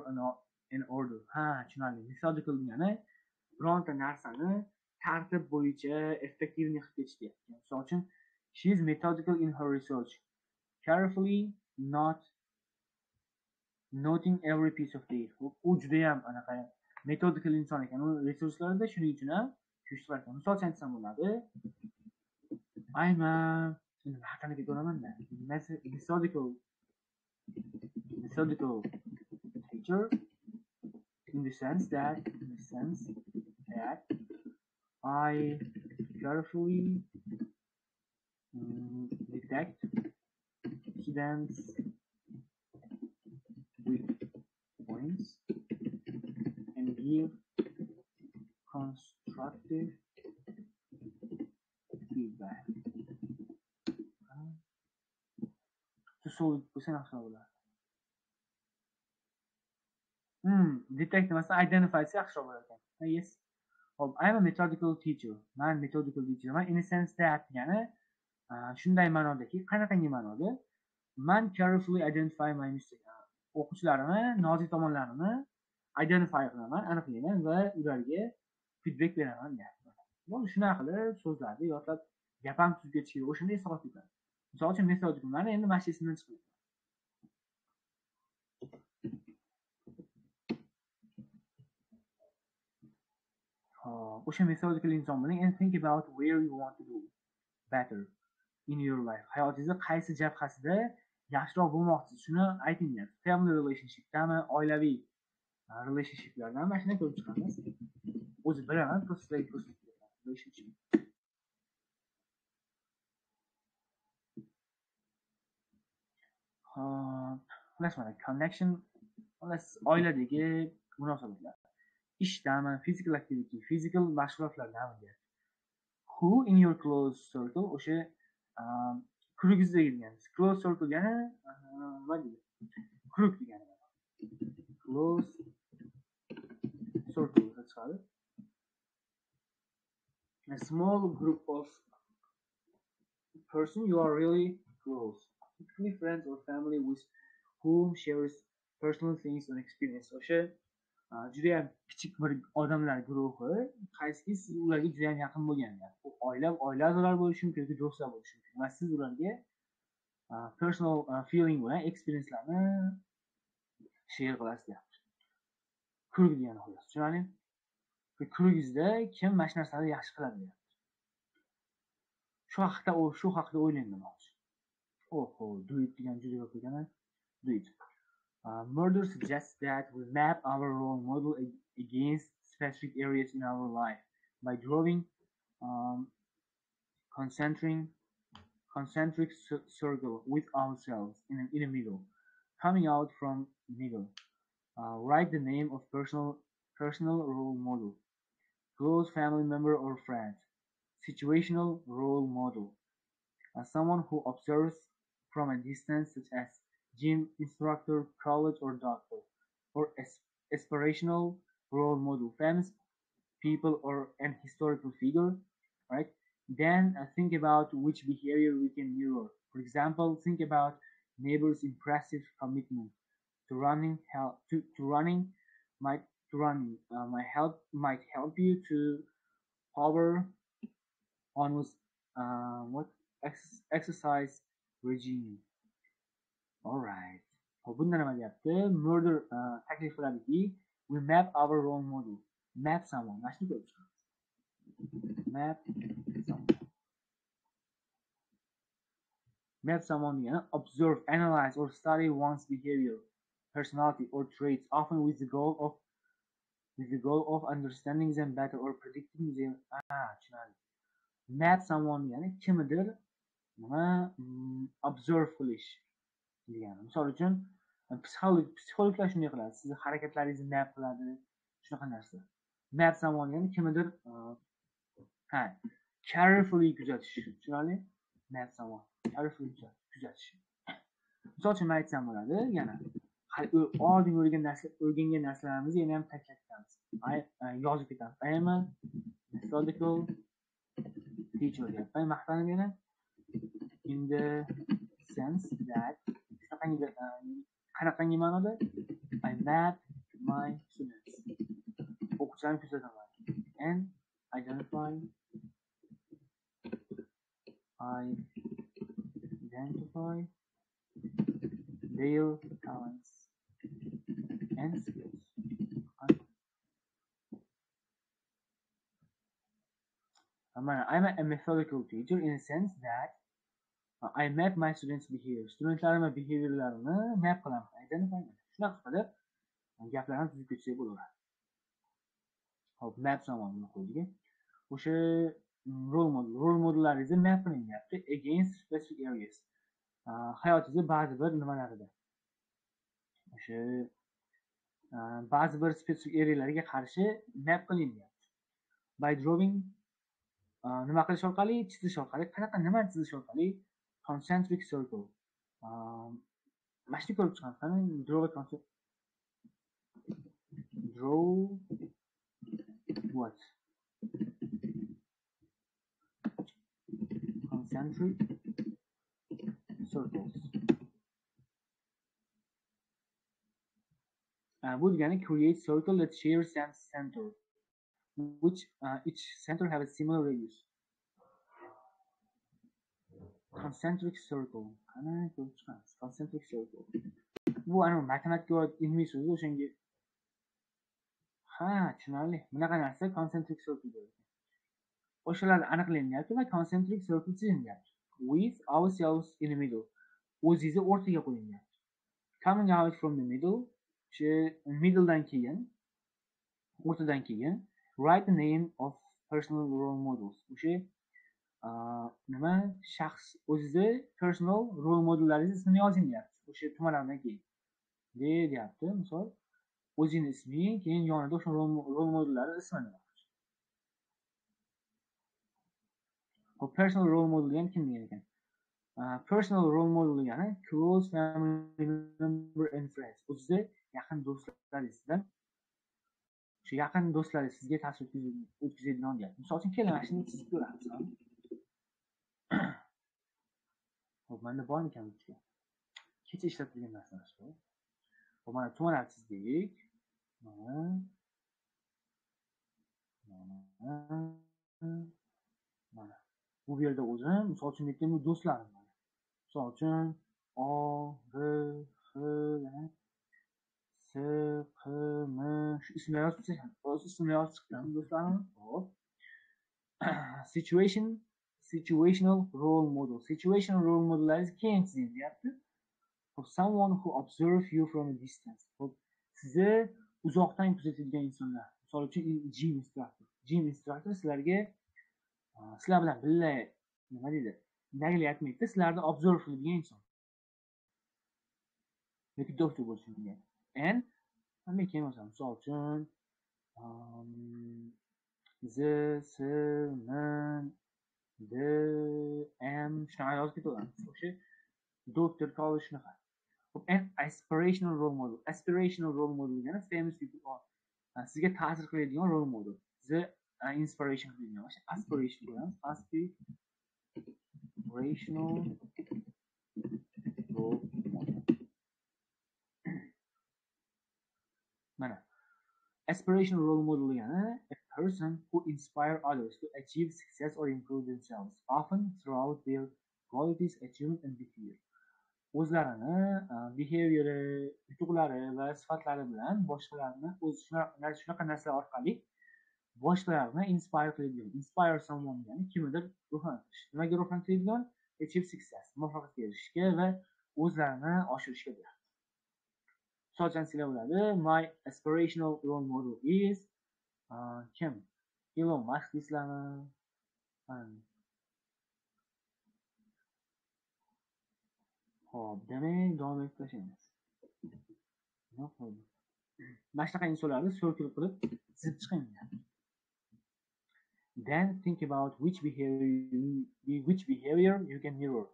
and order. Tushunarli. Methodical degani bironta narsani tartib bo'yicha effektivni qilib ketish deyapti. Misol uchun, she is methodical in her research, carefully noting every piece of data. U juda ham anaqa metodical inson ekan. U resurslarda shuning uchun ham shu ekan. Misol aytsam bo'ladi. I'm haqaniga ko'raman-da. Methodical teacher in the sense that I carefully detect students' weak points give constructive feedback. To solve bo'lsa yaxshi bo'ladi. Detect emas, identify esa yaxshiroq bo'lar ekan. Yes. Hop, I am a methodical teacher. Men methodical teacher. Men in a sense that ya'ni shunday ma'nodaki, qanaqangi ma'noda? Men carefully identify my mistakes. O'quvchilarimni nozik tomonlarini identify qilaman, aniqlayman va ularga feedback beraman deyapti. Bu shunaqa qilib so'zlarni yodlab gap ham tuzib ketishga o'shanda hisob ketadi. Misol uchun metodiklarni endi mana shu esimdan chiqadi. O'sha methodikal inson bilan and think about where you want to do better in your life. Hayotingizda qaysi jabhasida yaxshiroq bo'lmoqchisiz, shuni ayting. Family relationshipdami, oilaviy relationshiplardan mana shuni ko'rib chiqamiz. O'zi bilaman, relationship. Mana connection, oiladagi munosabatlar. Ishdami, physical activity, physical mashg'ulotlardami. Who in your close circle, o'sha krugizdagi degani. Close circle degani nima deydi? Krug degani. Close circle chiqadi. A small group of person you are really close. Typically friends or family with whom shares personal things and experience. O'sha juda ham kichik bir odamlar guruhi, qaysiki siz ularga juda ham yaqin bo'lganlar. Bu oila a'zolar bo'lishi mumkin yoki do'stlar bo'lishi mumkin. Va siz ularga personal feeling bilan experiencelarni share qilasiz deyapti. Krug degani xolos. Tushunarli? Krugingizda kim mana shu narsani yaxshi qiladi deyapti. Shu haqida o'ylang demoqchi. Do it degan juda ko'p ekan. Do it. Murder suggests that we map our role model against specific areas in our life by drawing concentric circle with ourselves in the middle, coming out from middle. Write the name of personal role model, close family member or friend, situational role model, someone who observes from a distance, such as gym instructor, college or doctor, or aspirational role model, famous people or an historical figure, right? Then think about which behavior we can mirror. For example, think about neighbor's impressive commitment to running. Might help you to power on with exercise regime. All right. Bunda nima deyapti? Murder taklif qiladiki, we map our role model. Map someone. Mana shuni ko'rib chiqamiz. Map someone degani observe, analyze or study one's behavior, personality or traits, often with the goal of understanding them better or predicting them. Tushunarli. Map someone degani kimnidir nima observe qilish degani. Misol uchun psixologlar shunday qiladi. Sizni harakatlaringizni map qiladi. Shunaqa narsa. Map someone degani kimnidir carefully kuzatish. Tushunarli? Map someone carefully kuzatish. Misol uchun aytsam bo'ladi, yana oldin o'rgangan narsalarimizni yana ham ta'kidlaymiz. Yozib ketamiz. I am a methodical teacher deyapman. Maqtanib yana in the sense that qanaqangi ma'noda I map my students. O'quvchilarni kuzataman. And identify their talents and skills. I'm a methodical teacher in a sense that I map my students' behavior. Studentlarimning behaviorlarini map qilaman. Identify. Shunaqa qilib gaplarni tuzib ketsak bo'laveradi. Hop, map someone qo'ydik. O'sha role modellaringizni map qiling deyapti against specific areas. Hayotingizda ba'zi bir nimalarida. O'sha ba'zi bir spesifik arealarga qarshi map qilingan. By drawing nima qilish orqali, chizish orqali, nima chizish orqali? Concentric circle. Mana shuni ko'rib chiqamiz. Qani draw what? Concentric circles. Bu degani create circle that share same center, which each center have a similar radius. Concentric circle. Qani ko'rib chiqamiz. Concentric circle. Bu ana matematika ilmiy so'zi o'shanga. Ha, tushunarli. Bunaqa narsa concentric circle deyiladi. O'shalar aniqlanyapti va concentric circle chizilyapti. With ourselves in the middle. O'zingizni o'rtaga qo'yinyapti. Coming out from the middle, o'sha middledan keyin, o'rtadan keyin write the name of personal role models. O'sha nima shaxs o'zizni personal role modellaringiz ismini yozing deyapti. O'sha tumalardan keyin. Deyapti, misol o'zingizning isming, keyin yonida o'sha role modellari ismini. Hop, personal role model degani kim degan ekan? Personal role model degani close family member and friends. O'zizni yaqin do'stlaringizdan, shu yaqin do'stlaringiz sizga ta'sir o'tkazadigan deyapti. Misol uchun keling, mana shuni chizib ko'ramiz. Hop, menda bor ekan bu. Kecha ishlatilgan narsalar shu. Hop, mana tumanlar chizdik. Mana bu yerda o'zim, misol uchun aytdim, do'stlarim bor. Misol uchun O, R, X, S, Q, M shu ismlar yozib chiqdim. O'z ismini yozib chiqdim do'stlarim. Hop. Situational role model. Situational role model keyin chizilyapti. For someone who observe you from a distance. Hop, sizni uzoqdan kuzatadigan insonlar. Misol uchun gym instructor. Gym instructor sizlarga sizlar bilan birga nima deydi? Naglayapti, sizlarni observe qiladigan inson. Yoki doktor bo'lsin degan. And nima keyin o'sam, misol uchun Z, S, M, D, M shunaqa yozib ketaveramiz. O'sha doktor college shunaqa. And aspirational role model. Aspirational role model degani famous people or sizga ta'sir qiladigan role model. The inspiration qiladigan. O'sha aspiration qo'yamiz. Aspirational role model. Mana aspirational role model degani a person who inspire others to achieve success or improve themselves, often throughout their qualities, achievement and behavior. O'zlarini behaviori, yutuqlari va sifatlari bilan boshqalarni shunaqa narsalar orqali boshqalarni inspire qiladigan. Inspire someone degani kimnidir ruhlantirish. Nimaga ruhlantiradigan? Achieve success, muvaffaqiyatga erishishga va o'zlarini oshirishga bo'ladi. So'zdan sizlar bo'ladi. My aspirational role model is kim? Elon Musk deysizlarmi? Hop, demak, davom etishamiz. Mana shunaqa insonlarni circle qilib chizib chiqing. Then think about which behavior you can mirror.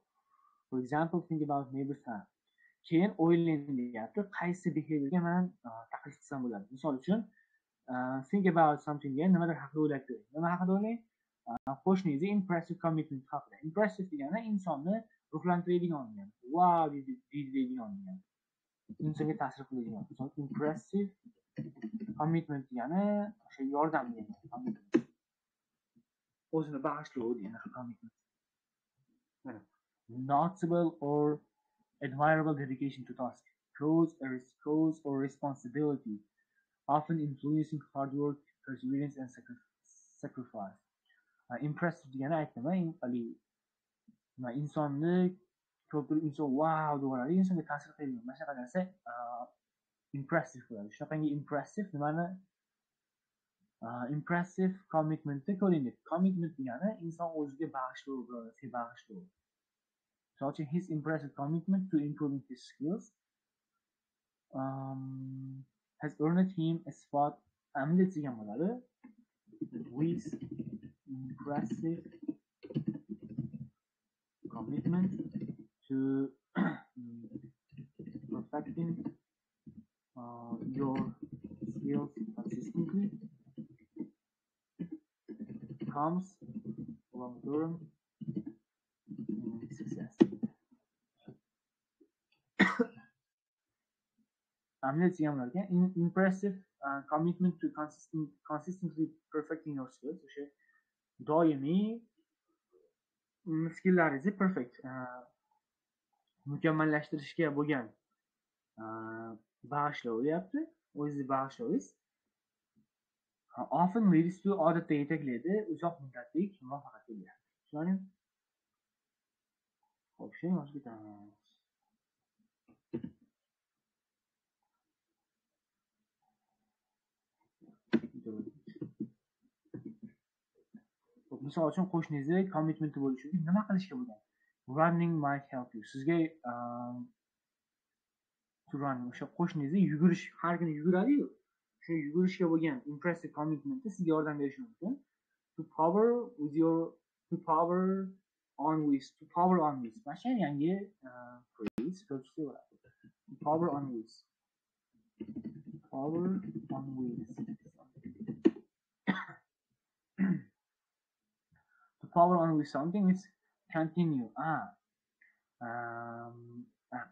For example, think about neighbor's hand. Keyin o'ylang deyapti, qaysi behaviorga men taqlid qilsam bo'ladi. Misol uchun, think about something degan nimadir haqida o'ylab ko'ring. Nima haqida o'ylang? Qo'shningizni impressive commitment haqida. Impressive degani insonni ruhlantiradigan degani. Wow deydigan degani. Insonga ta'sir qiladigan. Impressive commitment degani o'sha yordam degani. O'zini bag'ishlov degani commitment. Notable or admirable dedication to task, cause or responsibility, often influencing hard work, perseverance and sacrifice. Impressive degani aytdim, insonni ko'pdir inson wow deyveradi, insonga ta'sir qiladigan. Mana shunaqa narsa impressive bo'ladi. Shunaqangi impressive nimani? Impressive commitmentni ko'ring. Commitment degani inson o'ziga bag'ishlov, birodar, bag'ishlov. Such his impressive commitment to improving his skills has earned him a spot degan bo'ladi with impressive commitment to perfecting your skills consistently comes long-term success. degan bo'lar ekan. Impressive commitment to consistently perfecting your skills. O'sha doimiy skilllaringizni perfect mukammallashtirishga bo'lgan bag'ishlov deyapti. O'zingizni bag'ishlavingiz often leads to odatda yetaklaydi uzoq muddatlik muvaffaqiyatga deyapti. Tushundingmi? Xo'p, shuni yozib ketamiz. Misol uchun qo'shningizni commitmenti bo'lishi uchun nima qilishga bo'lgan? Running might help you. Sizga to run o'sha qo'shningizni yugurish, har kuni yuguradi-yu. Shu yugurishga bo'lgan impressive commitmenti sizga yordam berishi mumkin. To power on with. Mana shu yangi phrase so'zli bo'ladi. To power on with. To power on with something is continue.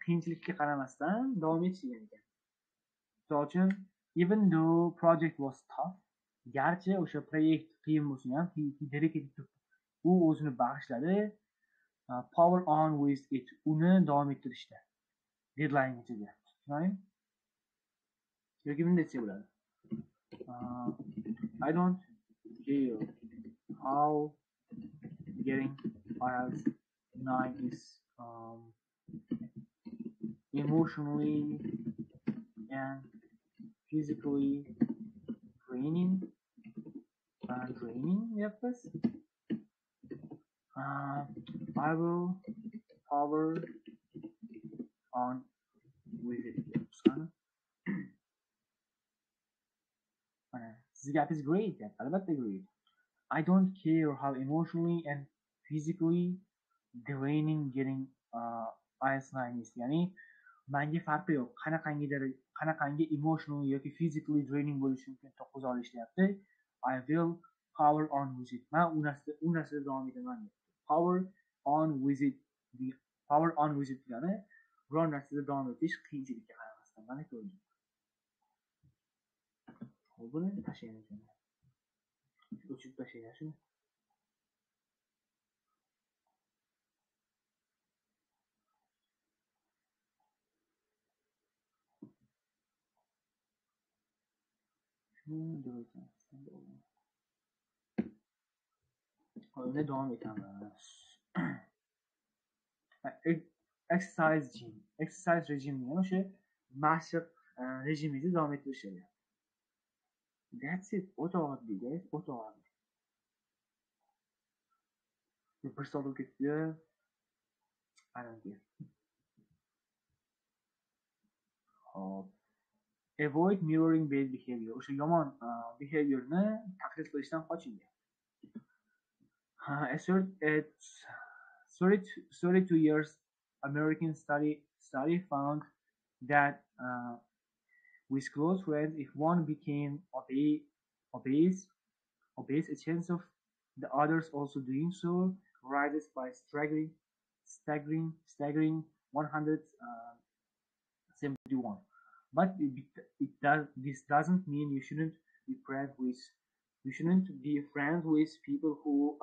Qiyinchilikka qaramasdan davom etish degan ekan. Misol uchun, even though project was tough, garchi o'sha proyekt qiyin bo'lsa ham, he dedicated to u o'zini bag'ishladi. Power on with it. Uni davom ettirishda. Deadlinegacha deyapti. Tushundingmi? Yoki bunday desa bo'ladi. I don't care how getting IELTS 9 is emotionally and physically draining. Yep. I will power on with it. This gap is great. Albatta great. I don't care how emotionally and physically draining getting IELTS 9 is. Ya'ni menga farqi yo'q. Qanaqangi emotionally yoki physically draining bo'lishi mumkin 9 olish deyapti. I will power on with it. Men u narsada davom etaman. Power on with it. Power on with it degani biron narsada davom etish qiyinchilikka qaramasdan. Mana ko'rding. Buni tashlaymiz. O'chirib tashlaymiz shuni. Öyle devam etamiz. Exercise regime degani o'sha mashq rejimingizni davom ettirishadi. That's it. O'ta oddiy, guys. O'ta oddiy. Bir soat o'tib ketdi. I don't care. Hop. Avoid mirroring bad behavior. O'sha yomon behaviorni taqlid qilishdan qoching. A 32 years American study found that with close friends, if one became obese, a chance of the others also doing so rises by staggering 171. But this doesn't mean you shouldn't be friends with people who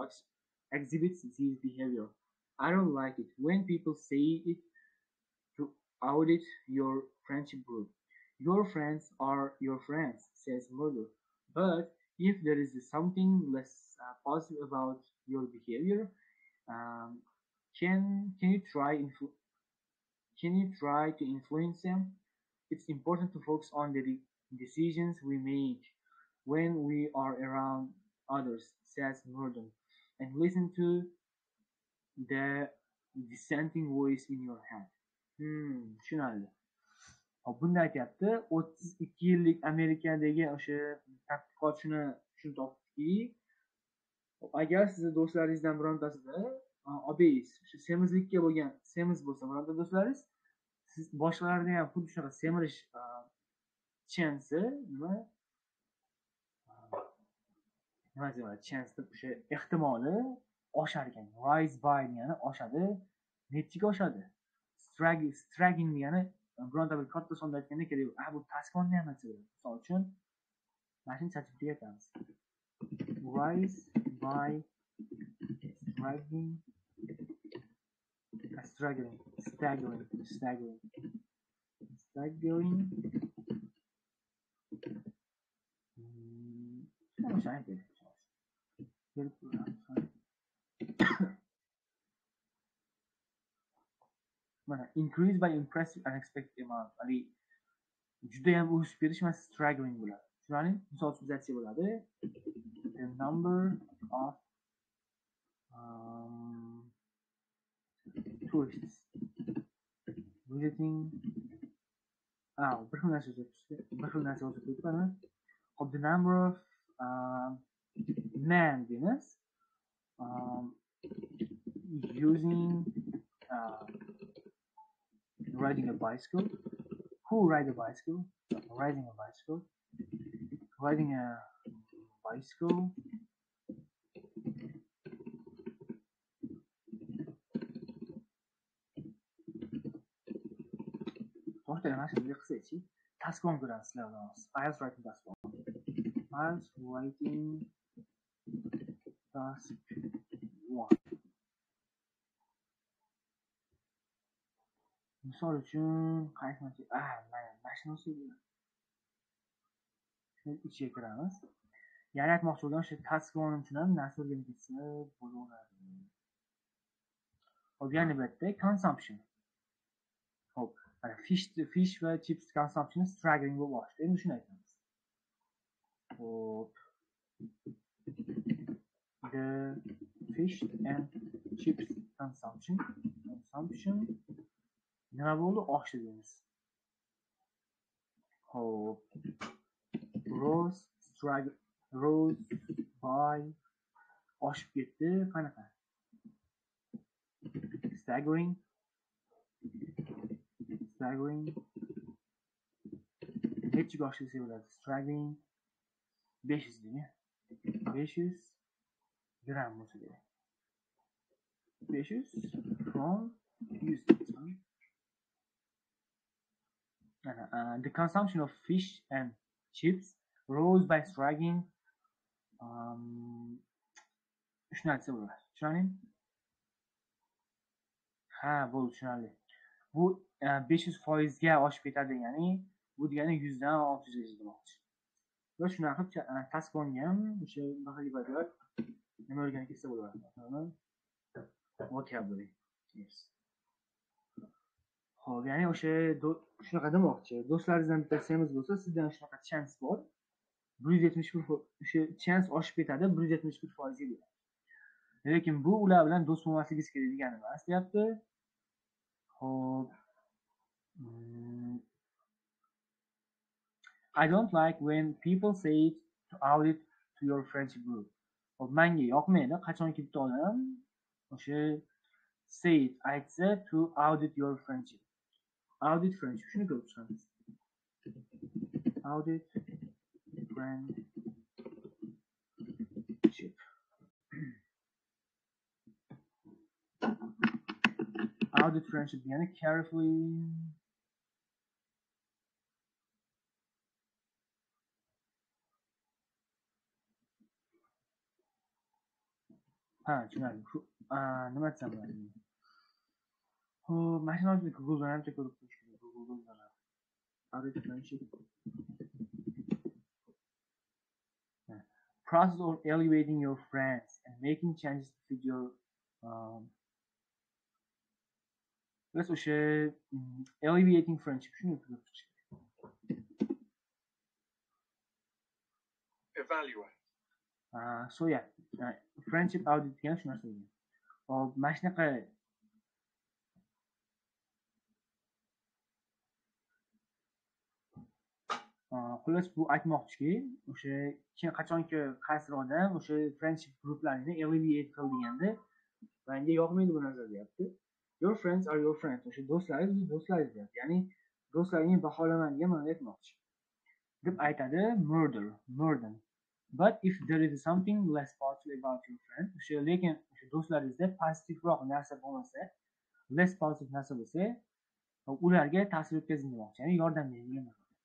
exhibit this behavior. I don't like it when people say it to audit your friendship group. Your friends are your friends, says Murdo. But if there is something less positive about your behavior, can you try to influence them? It's important to focus on the decisions we make when we are around others, says Murdo, and listen to the dissenting voice in your head. Tushunarli. Hop, bunda aytyapti, 32 yillik Amerikadagi o'sha tadqiqot shuni topdiki, agar sizni do'stlaringizdan birontasida obez, shu semizlikka bo'lgan, semiz bo'lsa bironta do'stlaringiz, siz boshqalarni ham xuddi shunaqa semirish chansi nima deyiladi, chance deb o'sha ehtimoli oshar ekan. Rise by degani oshadi. Nechiga oshadi? Stragging degani bironta bir katta sonda aytganda kerak. Bu taskonni ham aytsa bo'ladi. Misol uchun mana shuni sertifikat aytamiz. Rise by staggering. Mana increase by impressive unexpected amount. Ali juda ham o'sib ketish mana staggering bo'ladi. Tushunarli? Misol uchun aytsa bo'ladi. The number of tourists visiting bir xil narsa yozib qo'yibman. Of the number of men deymiz using riding a bicycle. Who ride a bicycle? Riding a bicycle. To'xta, mana shunday qilsak-chi. Task 1 ko'ramiz sizlardan. Files writing task 1. Files writing task 1. Misol uchun qaysi mashinasi shuni ichiga kiramiz. Ya'ni aytmoqchi bo'lgan o'sha task 1 uchun ham narsa o'rganib ketsa bo'laveradi. Hop, yana bu yerda consumption. Hop, fish va chips consumption staggering bo'lib boshlaydi. Endi shuni aytamiz. Hop. The fish and chips consumption nima bo'ldi? Oshdi deymiz. Hop. Rose by oshib ketdi. Qanaqa? Staggering. Nechiga oshdi desa bo'ladi? Staggering 500 deymi? 500 gram bo'lsa kerak. 500 from 100. The consumption of fish and chips rose by staggering shuni aytsa bo'ladi. Tushunarli? Ha, bo'ldi, tushunarli. Bu 500% ga oshib ketadi, ya'ni bu degani 100 dan 600 gacha demoqchi. Va shunaqa qilib task 1 ga ham o'sha bahaybatlar nima o'rganib ketsa bo'laveradi. Vocabulary. Yes. Xo'p, ya'ni o'sha shunaqa demoqchi. Do'stlaringizdan bittasi semiz bo'lsa, sizdan shunaqa chance bor. 171 o'sha chance oshib ketadi, 171% ga bo'ladi. Lekin bu ular bilan do'st bo'lmasligingiz kerak degani emas, deyapti. Xo'p. I don't like when people say to audit to your friendship group. Xo'p, menga yoqmaydi qachonki bitta odam o'sha say it aytsa to audit your friendship. Audit friendship shuni ko'rib chiqamiz. Audit friendship. Audit friendship degani carefully tushunarli. Nima desam bo'ladi? Xo'p, mashina orqali Google'dan ham ko'rib ko'rish kerak. Google'dan. Audit friendship. Process of evaluating your friends and making changes to fit your let's o'sha evaluating friendship shuni ko'rib chiqish kerak. Evaluate. So yeah, friendship audit degan shu narsa degan. Hop, mana shunaqa xullas bu aytmoqchiki, o'sha qachonki qaysi odam o'sha friendship gruplarini alleviate qil deganda menga yoqmaydi bu narsa deyapti. Your friends are your friends. O'sha do'stlaringiz deyapti. Ya'ni do'stlaringni baholamaydigan ma'noda aytmoqchi. deb aytadi murder. But if there is something less positive about your friend, lekin do'stlaringizda pozitivroq narsa bo'lmasa, less positive narsa bo'lsa, ularga ta'sir o'tkazing demoqchi, ya'ni yordam bering degan ma'noda.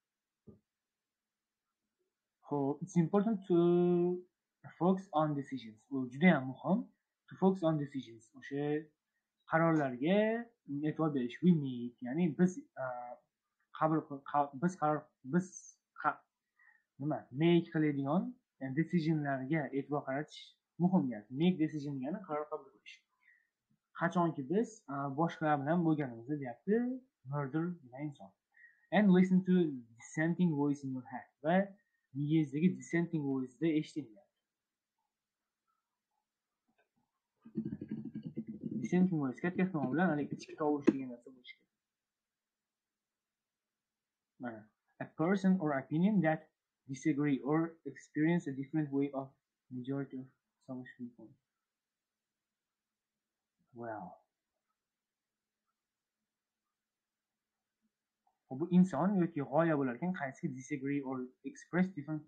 Xo'p, it's important to focus on decisions. Bu juda ham muhim. To focus on decisions. O'sha qarorlarga e'tibor berish. We need, ya'ni biz make qiladigan decisionlarga e'tibor qaratish muhim gap. Make decision degani qaror qabul qilish. Qachonki biz boshqalar bilan bo'lganimizda deyapti, murder degan inson. And listen to dissenting voice in your head. Va miyangizdagi dissenting voice'da eshiting. Dissenting voice katta ehtimol bilan ichki tovush degan narsa bo'lishi kerak. Mana, a person or opinion that disagree or experience a different way of majority of some people. Well. Bu inson yoki g'oya bo'lar ekan, qaysi disagree or express different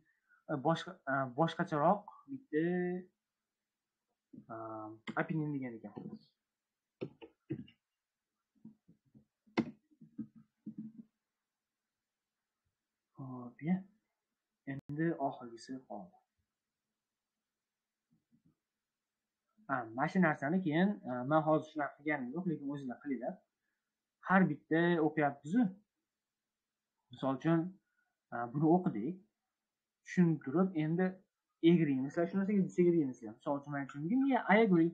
boshqacharoq bitta opinion degan ekan. Hop, ya. Endi oxirgisi qoldi. Mana shu narsani keyin men hozir shunaqa qilganim yo'q, lekin o'zingizlar qilinglar. Har bitta o'qiyapsiz-ku. Misol uchun buni o'qidik. Tushuntirib, endi agree. Misol shu narsaga disagree deymiz. Misol uchun men aytdim, yeah, I agree.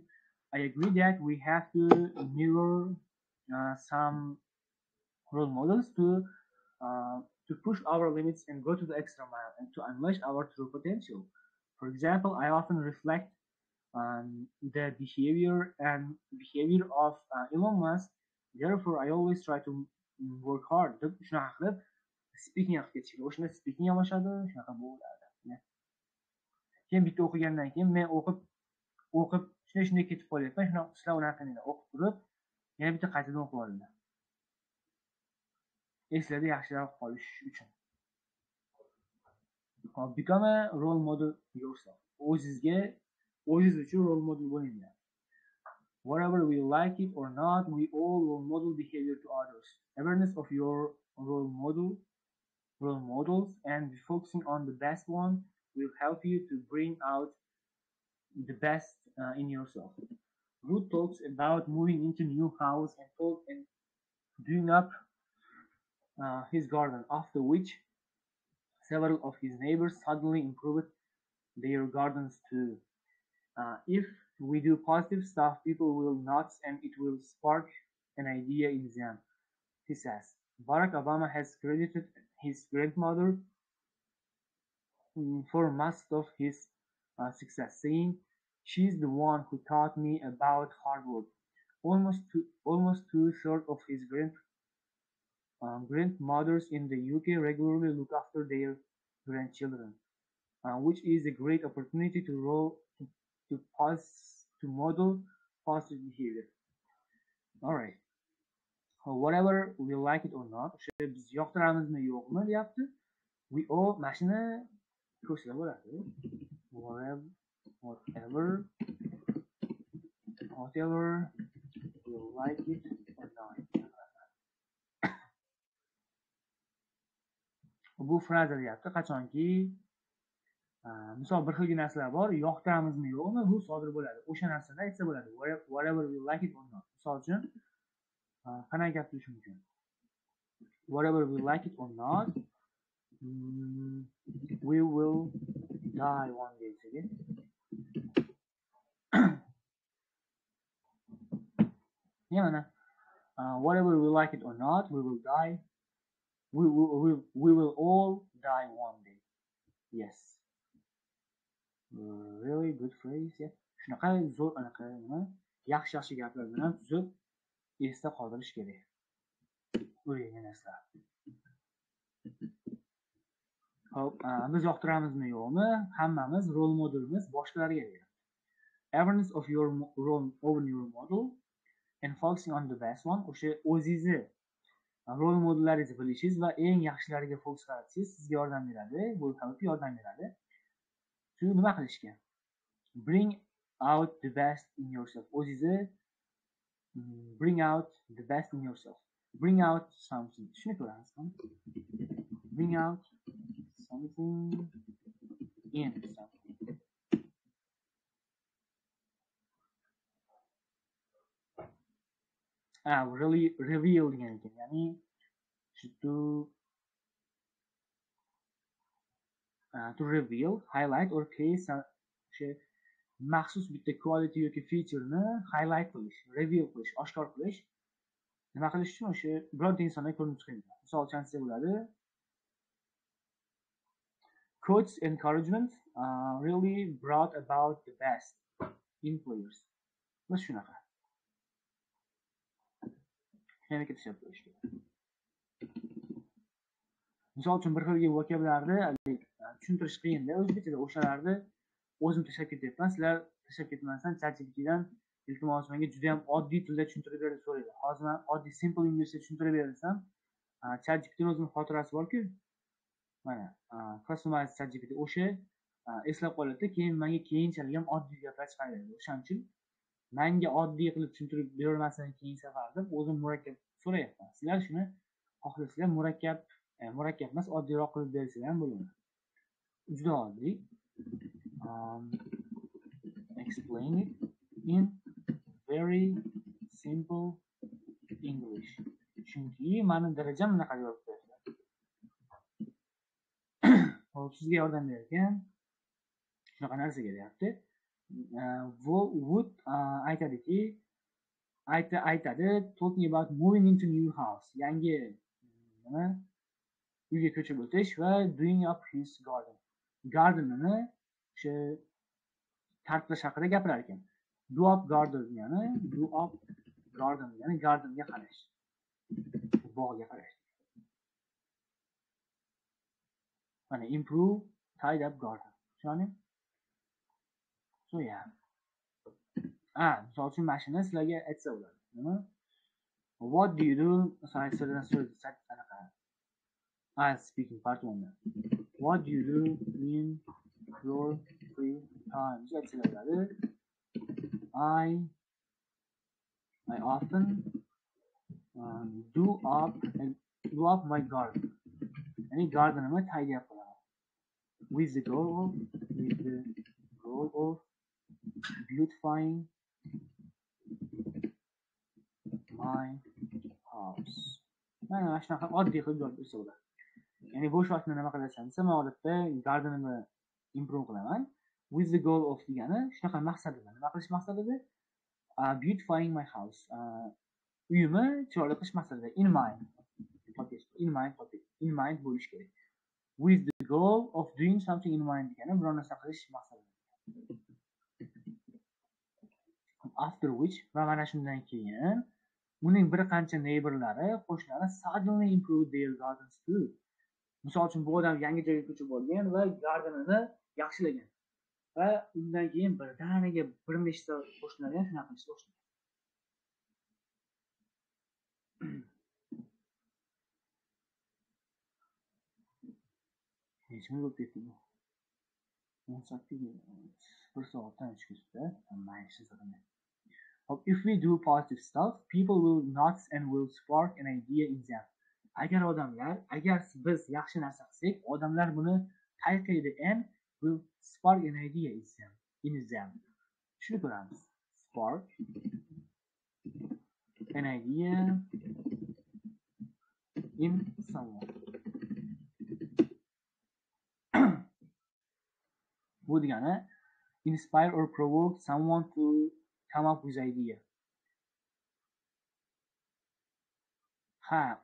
I agree that we have to mirror some role models to push our limits and go to the extra mile and to unleash our true potential. For example, I often reflect on the behavior of Elon Musk. Therefore, I always try to work hard. Shunaqa qilib speaking qilib ketishgan. O'shanda speaking ham oshadi, shunaqa bo'ladi. Keyin bitta o'qigandan keyin men o'qib shunday ketib qolyapman. Shunaqa sizlar unaqa qilinglar. O'qib turib, yana bitta qaytadan o'qib olinglar. Eslarda yaxshiroq qolish uchun. Become a role model yourself. O'zingiz uchun role model bo'linglar. Whatever we like it or not, we all role model behavior to others. Awareness of your role models and focusing on the best one will help you to bring out the best in yourself. Ruth talks about moving into new house and doing up his garden, after which several of his neighbors suddenly improved their gardens too. If we do positive stuff, people will notice and it will spark an idea in them, he says. Barack Obama has credited his grandmother for most of his success, saying, "She's the one who taught me about hard work." Almost two-thirds of his grandmothers in the UK regularly look after their grandchildren, which is a great opportunity to model positive behavior. All right. Whatever we like it or not, biz yoqtiramizmi yo'qmi deyapti. We all mashina ko'rsatib bo'ladi. Whatever we like it or not. Bu fraza deyapti. Qachonki misol bir xil narsalar bor, yoqtiramizmi yo'qmi, bu sodir bo'ladi. O'sha narsada aytsa bo'ladi. Whatever we like it or not. Misol uchun qanday gap bo'lishi mumkin? Whatever we like it or not, we will die one day again. Yeah, whatever we like it or not, we will die. We will all die one day. Yes. Really good phrase. Yeah. Shunaqa zo'r anaqa nima? Yaxshi gaplar bilan tuzib esda qoldirish kerak. O'ylagan narsalar. Hop, biz yoqtiramizmi yo'qmi? Hammamiz role modelimiz boshqalarga beradi. Awareness of your role over your model and focusing on the best one. O'sha o'zingizni role modellaringizni bilishingiz va eng yaxshilariga fokus qaratishingiz sizga yordam beradi, bu yordam beradi. Shu nima qilishga? Bring out the best in yourself. O'zingizni bring out the best in yourself. Bring out something. Shuni ko'ramiz. Bring out something in something. Really reveal degan ekan. Ya'ni to reveal, highlight or case o'sha maxsus bitta quality yoki featureni highlight qilish, reveal qilish, oshkor qilish. Nima qilish uchun o'sha bironta insonga ko'rinib chiqadi. Misol uchun sizga bo'ladi. Coach encouragement really brought about the best in players. Biz shunaqa. Yana ketishib qo'yish kerak. Misol uchun bir xilga vokabularni tushuntirish qiyin-da o'zbekchada. O'shalarni o'zim tashlab ketyapman. Sizlar tashlab ketmasdan ChatGPTdan iltimos menga juda ham oddiy tilda tushuntirib berib so'raydi. Hozir men oddiy simple inglishda tushuntirib bersam, ChatGPTning o'zining xotirasi bor-ku. Mana, customized ChatGPT o'sha eslab qoladi, keyin menga keyinchalik ham oddiy gaplar chiqaradi. O'shaning uchun menga oddiy qilib tushuntirib berolmasdan keyin safarda o'zim murakkab so'rayapman. Sizlar shuni xohlasanglar murakkab emas, oddiyroq qilib bersanglar ham bo'ladi. Juda oddiy. Explain it in very simple English. Chunki meni darajam bunaqa yozib hop, sizga yordam bergan shunaqa narsaga deyapti. Would aytadiki, aytadi talking about moving into new house. Yangi nima? Uyga ko'chib o'tish va doing up his garden. Gardenini o'sha tartiblash haqida gapirar ekan. Do up garden degani, gardenga qarash. Bog'ga qarash. Mana improve tied up garden. Tushundingmi? So yeah. Misol uchun mashina sizlarga aytsa bo'ladi. Nima? What do you do? Speaking part 1. What do you do in your free time? I often do up my garden. Any garden I'm tidy up with the goal of beautifying my house. Mana shunaqa oddiy qilib yozib bersa bo'ladi. Ya'ni bo'sh vaqtni nima qilasan desa, men odatda gardenimni improve qilaman. With the goal of degani shunaqa maqsadida. Nima qilish maqsadida? Beautifying my house. Uyimni chiroyli qilish maqsadida. In mind bo'lish kerak. With the goal of doing something in mind degani biror narsa qilish maqsadida. After which va mana shundan keyin uning bir qancha neighborlari, qo'shnilari suddenly improved their gardens too. Misol uchun bu odam yangi joyga ko'chib olgan va gardenini yaxshilagan. Va undan keyin birdaniga bir nechta qo'shnilar ham shunaqa qilishga boshlagan. Hech kim bo'lib ketdi. 18 bir soatdan 3 kunda maysiz qilgan. If we do positive stuff, people will notice and will spark an idea in them. Agar biz yaxshi narsa qilsak, odamlar buni payqaydi and will spark an idea in them. Shuni ko'ramiz. Spark an idea in someone. Bu degani inspire or provoke someone to come up with idea.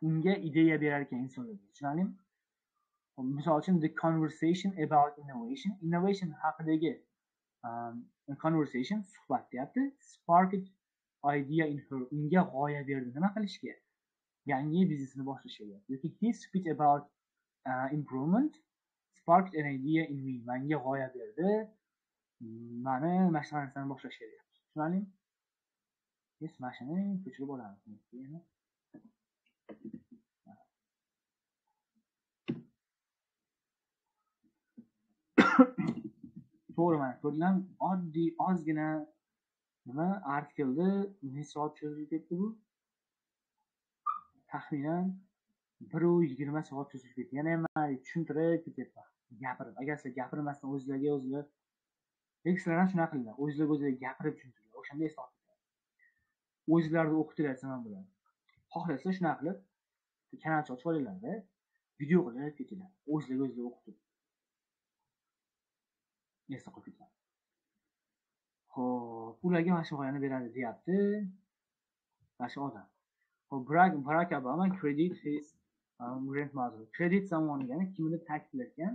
Unga ideya berar ekan insonlarga. Tushunarlimi? Misol uchun the conversation about innovation haqidagi conversation suhbat deyapti. Sparked idea in her. Unga g'oya berdi nima qilishga? Yangi biznesini boshlashga. Yoki his speech about improvement sparked an idea in me. Menga g'oya berdi. Mani mashina narsani boshlashga deyapti. Tushunarlimi? Yes, mashinani ko'chirib olamiz. Yana to'g'ri, mana ko'rgan oddiy ozgina nima artikelni necha soat cho'zilib ketdi bu? Taxminan 1:20 soat cho'zilib ketdi. Yana ham tushuntirib ketyapman. Gapirib. Agar sizlar gapirmasdan o'zingizlarga o'zingizlar ekstradan shunaqa qilinglar. O'zingizlarga gapirib tushuntiringlar. O'shanda esda qoladi. O'zingizlarni o'qitinglar ham bo'ladi. Xohlasa shunaqa qilib kanalcha ochib olinglar-da, video qilib ketinglar. O'zingizlar o'qitib. Esda qolib ketadi. Xo'p, ularga mana shu g'oyani beradi deyapti. Mana shu odam. Xo'p, Barack Obama credit his grandmother. Credit someone degani kimni ta'kidlayotgan?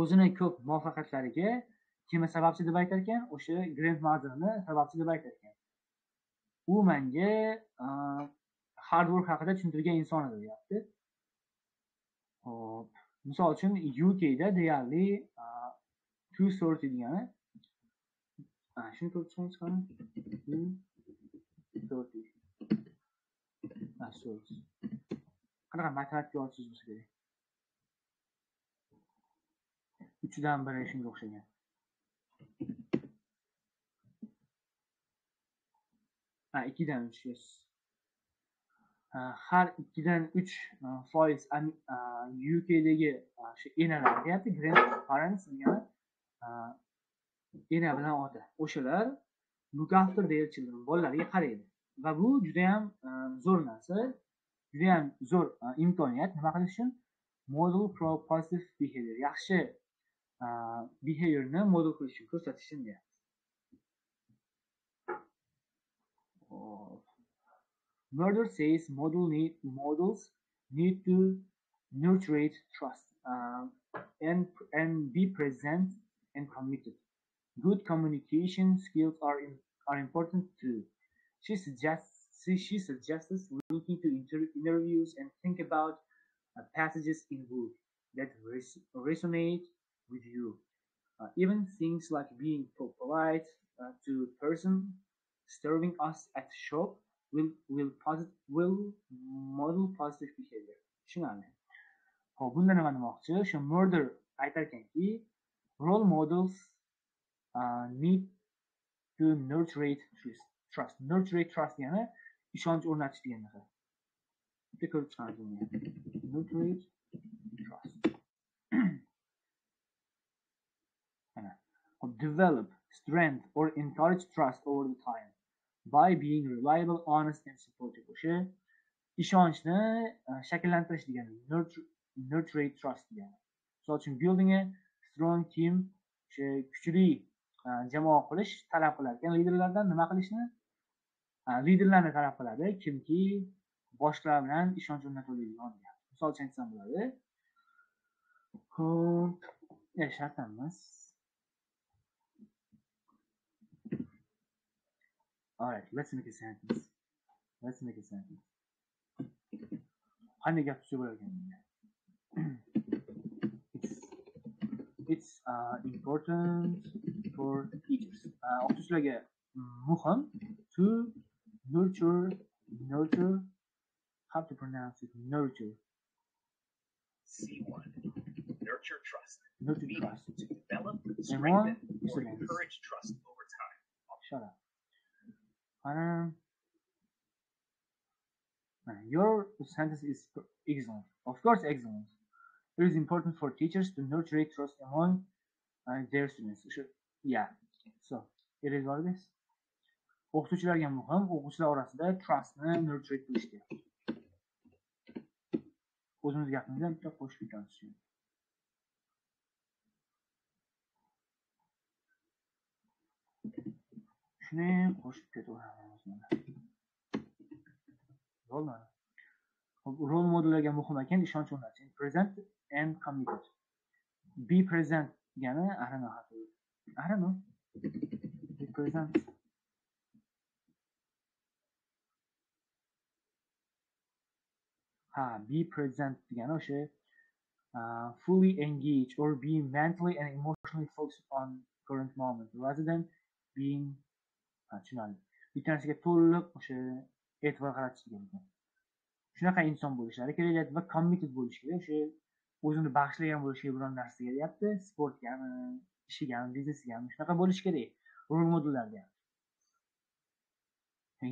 O'zini ko'p muvaffaqiyatlariga kimni sababchi deb aytar ekan? O'sha grandmotherni sababchi deb aytar ekan. U menga hard work haqida tushuntirgan inson edi deyapti. Xo'p, misol uchun UK da deyarli 230 degani shuni ko'rib chiqamiz. 230. So'z. Qanaqa matematika yozsangiz bo'lsa kerak. 3dan 1 shunga o'xshagan. Ha, 2dan 3 yes. Har 2dan 3 foiz UK dagi shu enalar deyapti, grandparents degani ena bilan ota. O'shalar look after their children, bolalariga qaraydi. Va bu juda ham zo'r narsa, juda ham zo'r imkoniyat. Nima qilish uchun? Model positive behavior. Yaxshi behaviorni model qilish uchun, ko'rsatish uchun deyapti. Murder says models need to nurture trust and be present and committed. Good communication skills are important too. She suggests looking to interviews and think about passages in book that resonate with you. Even things like being polite to person serving us at shop will model positive behavior. Tushunarli? Xo'p, bunda nima demoqchi? Shu murder aytar ekanki, role models need to nurture trust. Nurture trust yani ishonch o'rnatish degan narsa. Bitta ko'rib chiqamiz buni. Nurture trust. Develop strength or encourage trust over the time by being reliable, honest and supportive. O'sha ishonchni shakllantirish degani nurture trust degani. Misol uchun building a strong team, o'sha kuchli jamoa qurish talab qilar ekan liderlardan. Nima qilishni? Liderlarni talab qiladi, kimki boshqalar bilan ishonch o'rnatadigan. Misol uchun aytsam bo'ladi. Xo'p, shart emas. All right, let's make a sentence. Qanday gap tushib bo'larkan? It's important for teachers. O'qituvchilarga muhim to nurture, how to pronounce it? Nurture. C1. Nurture trust. Nurture trust. To develop, strengthen, or encourage trust over time. Shut up. Your sentence is excellent. Of course, excellent. It is important for teachers to nurture trust among their students. Yeah. So, it is what it is. O'qituvchilarga muhim, o'quvchilar orasida trustni nurture qilish kerak. O'zimiz gapimizdan bitta qo'shib ketamiz. Shuni qo'shib ketaveramiz. Bo'lmadi. Role modellarga muhim ekan ishonch o'rnatish. Present and committed. Be present degani I don't know. Be present. Be present degani o'sha fully engaged or being mentally and emotionally focused on current moment rather than being tushunarli. Bittanasiga to'liq o'sha e'tibor qaratish kerak. Shunaqa inson bo'lishlari kerak deyapti va committed bo'lish kerak. O'sha o'zini bag'ishlagan bo'lishi kerak biron narsaga deyapti. Sportgami, ishigami, biznesigami shunaqa bo'lish kerak. Rol modellar deyapti.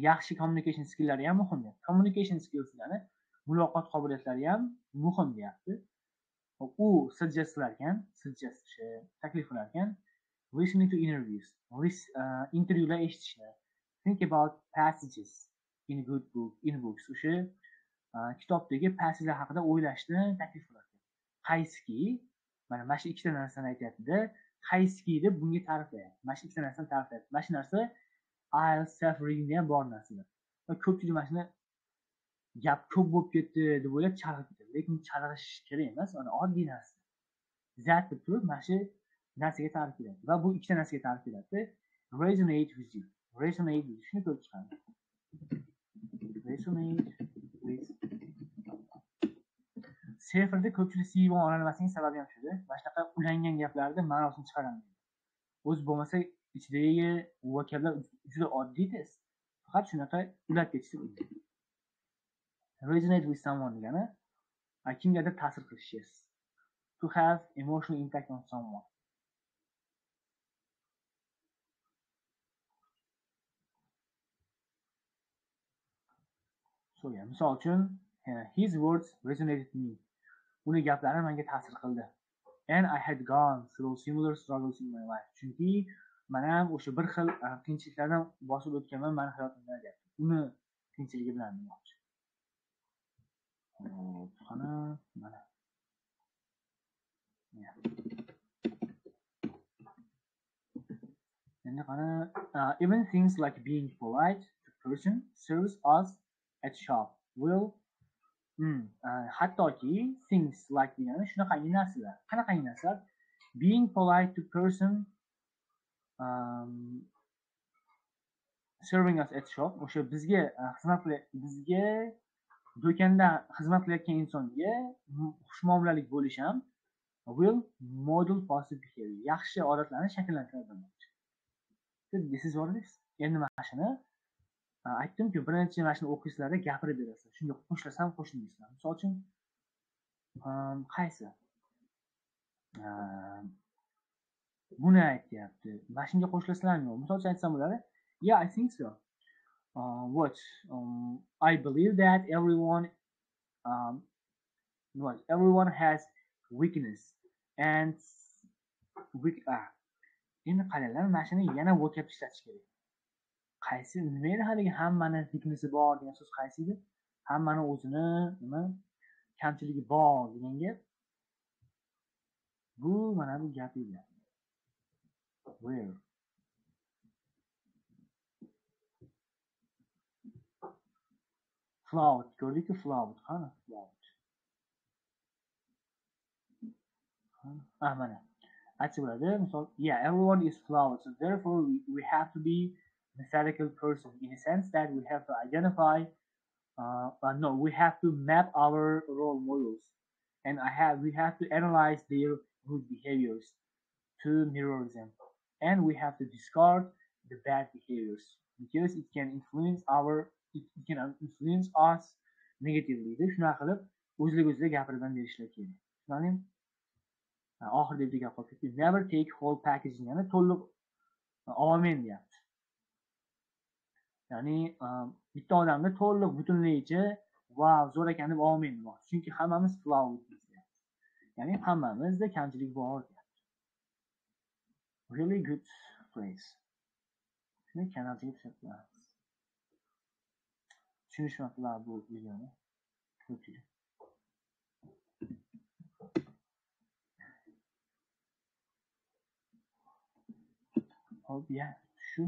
Yaxshi communication skilllari ham muhim deyapti. Communication skills degani muloqot qobiliyatlari ham muhim deyapti. U suggest qilar ekan, taklif qilar ekan, listening to interviews, intervyular eshitishni, think about passages in a good book, in books, o'sha kitobdagi passajlar haqida o'ylashni taklif qilar ekan. Qaysiki, mana shu ikkita narsani aytyapti-da, qaysiki deb bunga ta'riflayapti. Mana shu ikkita narsani ta'riflayapti. Mana shu narsa IELTS self readingda ham bor narsalar. Va ko'pchilik mana shuni gap ko'p bo'lib ketdi deb o'ylab chalg'ib ketadi. Lekin chalg'ish kerak emas, mana oddiy narsa. Zat deb turib mana shu narsaga ta'rif beradi. Va bu ikkita narsaga ta'rif beradi. Resonate with you. Resonate with shuni ko'rib chiqadi. Resonate with. Seferda ko'pchilik CV ololmasining sababi ham shudir. Mana shunaqa ulangan gaplarni ma'nosini chiqaradi. O'zi bo'lmasa ichidagi vokablar juda oddiy test. Faqat shunaqa ulab ketishdi. Resonate with someone degani kimgadir ta'sir qilish. Yes. To have emotional impact on someone. So yeah, misol uchun his words resonated with me. Uning gaplari menga ta'sir qildi. And I had gone through similar struggles in my life. Chunki men ham o'sha bir xil qiyinchiliklardan bosib o'tganman meni hayotimda deyapti. Uni qiyinchiligi bilan demoqchi. Qana mana. Yeah. Endi qana even things like being polite to person serves us at shop will hattoki things like degani shunaqangi narsalar. Qanaqangi narsalar? Being polite to person serving us at shop o'sha bizga bizga do'konda xizmat qilayotgan insonga xushmuomalalik bo'lish ham will model positive behavior. Yaxshi odatlarni shakllantiradi. This is what it is. Endi mana shuni aytdim-ku, birinchi mana shuni o'qiysizlarda gapirib berasizlar. Shunga qo'shlasam qo'shilmaysizlar. Misol uchun qaysi? Buni aytyapti. Mana shunga qo'shlasizlarmi? Misol uchun aytsam bo'ladi. Yeah, I think so. I believe that everyone has weakness and endi qaranglar, mana shuni yana vocab ishlatish kerak. Qaysi nima edi haligi hammani weaknessi bor degan so'z qaysi edi? Hammani o'zini nima kamchiligi bor degan gap. Bu mana bu gap edi. Where? Flawed. Ko'rdikku flawed. Qani flawed. Mana. Aytsa bo'ladi. Misol, yeah, everyone is flawed. So therefore we have to be methodical person in a sense that we have to identify we have to map our role models and we have to analyze their good behaviors to mirror them, and we have to discard the bad behaviors because it can influence us negatively. Shunaqa qilib o'zliga gapirib berishlar kerak. Tushunarlimi? Oxirida bitta gap qolib ketdi. Never take whole package degani to'liq olmen deyapti. Ya'ni bitta odamni to'liq butunligicha wow, zo'r ekan deb olmen demoqchi. Chunki hammamiz flawed deyapti. Ya'ni hammamizda kamchilik bor deyapti. Really good phrase. Shuni kanalga tushiramiz. Tushunishmoqlar bu videoni. Ko'pchilik. Hop, ya, shu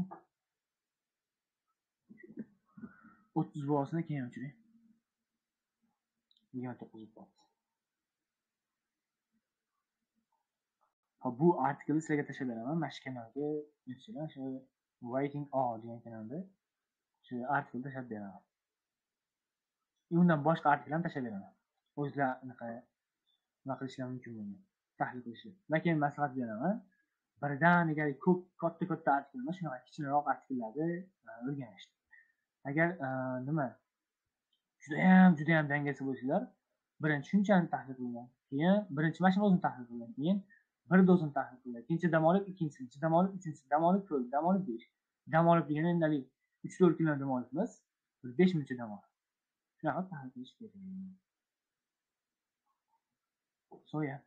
30 bosini keyin o'chiring. 29 bos. Hop, bu artikelni sizlarga tashlab beraman. Mana shu kanalga o'chinglar, shu writing all degan kanalda shu artikelni tashlab beraman. Undan boshqa artikel ham tashlab beraman. O'zlar anaqa nima qilishlar mumkin bo'lgan, tahlil qilishlar. Va keyin maslahat beraman. Birdaniga ko'p katta artikel emas, shunaqa kichikroq artikellarni o'rganishdi. Agar nima judayam dangasa bo'lsalar, birinchi shunchani tahlil qilgan, keyin birinchi mashina o'zini tahlil qilgan, keyin bir dozani tahlil qilgan, ikkinchi dam olib, ikkinchisi dam olib, uchinchisi dam olib, to'rt dam olib deyish. Dam olib degani endi 3-4 kun dam olib emas, 5 minutcha dam olib. Shunaqa tahlil qilish kerak. So yeah.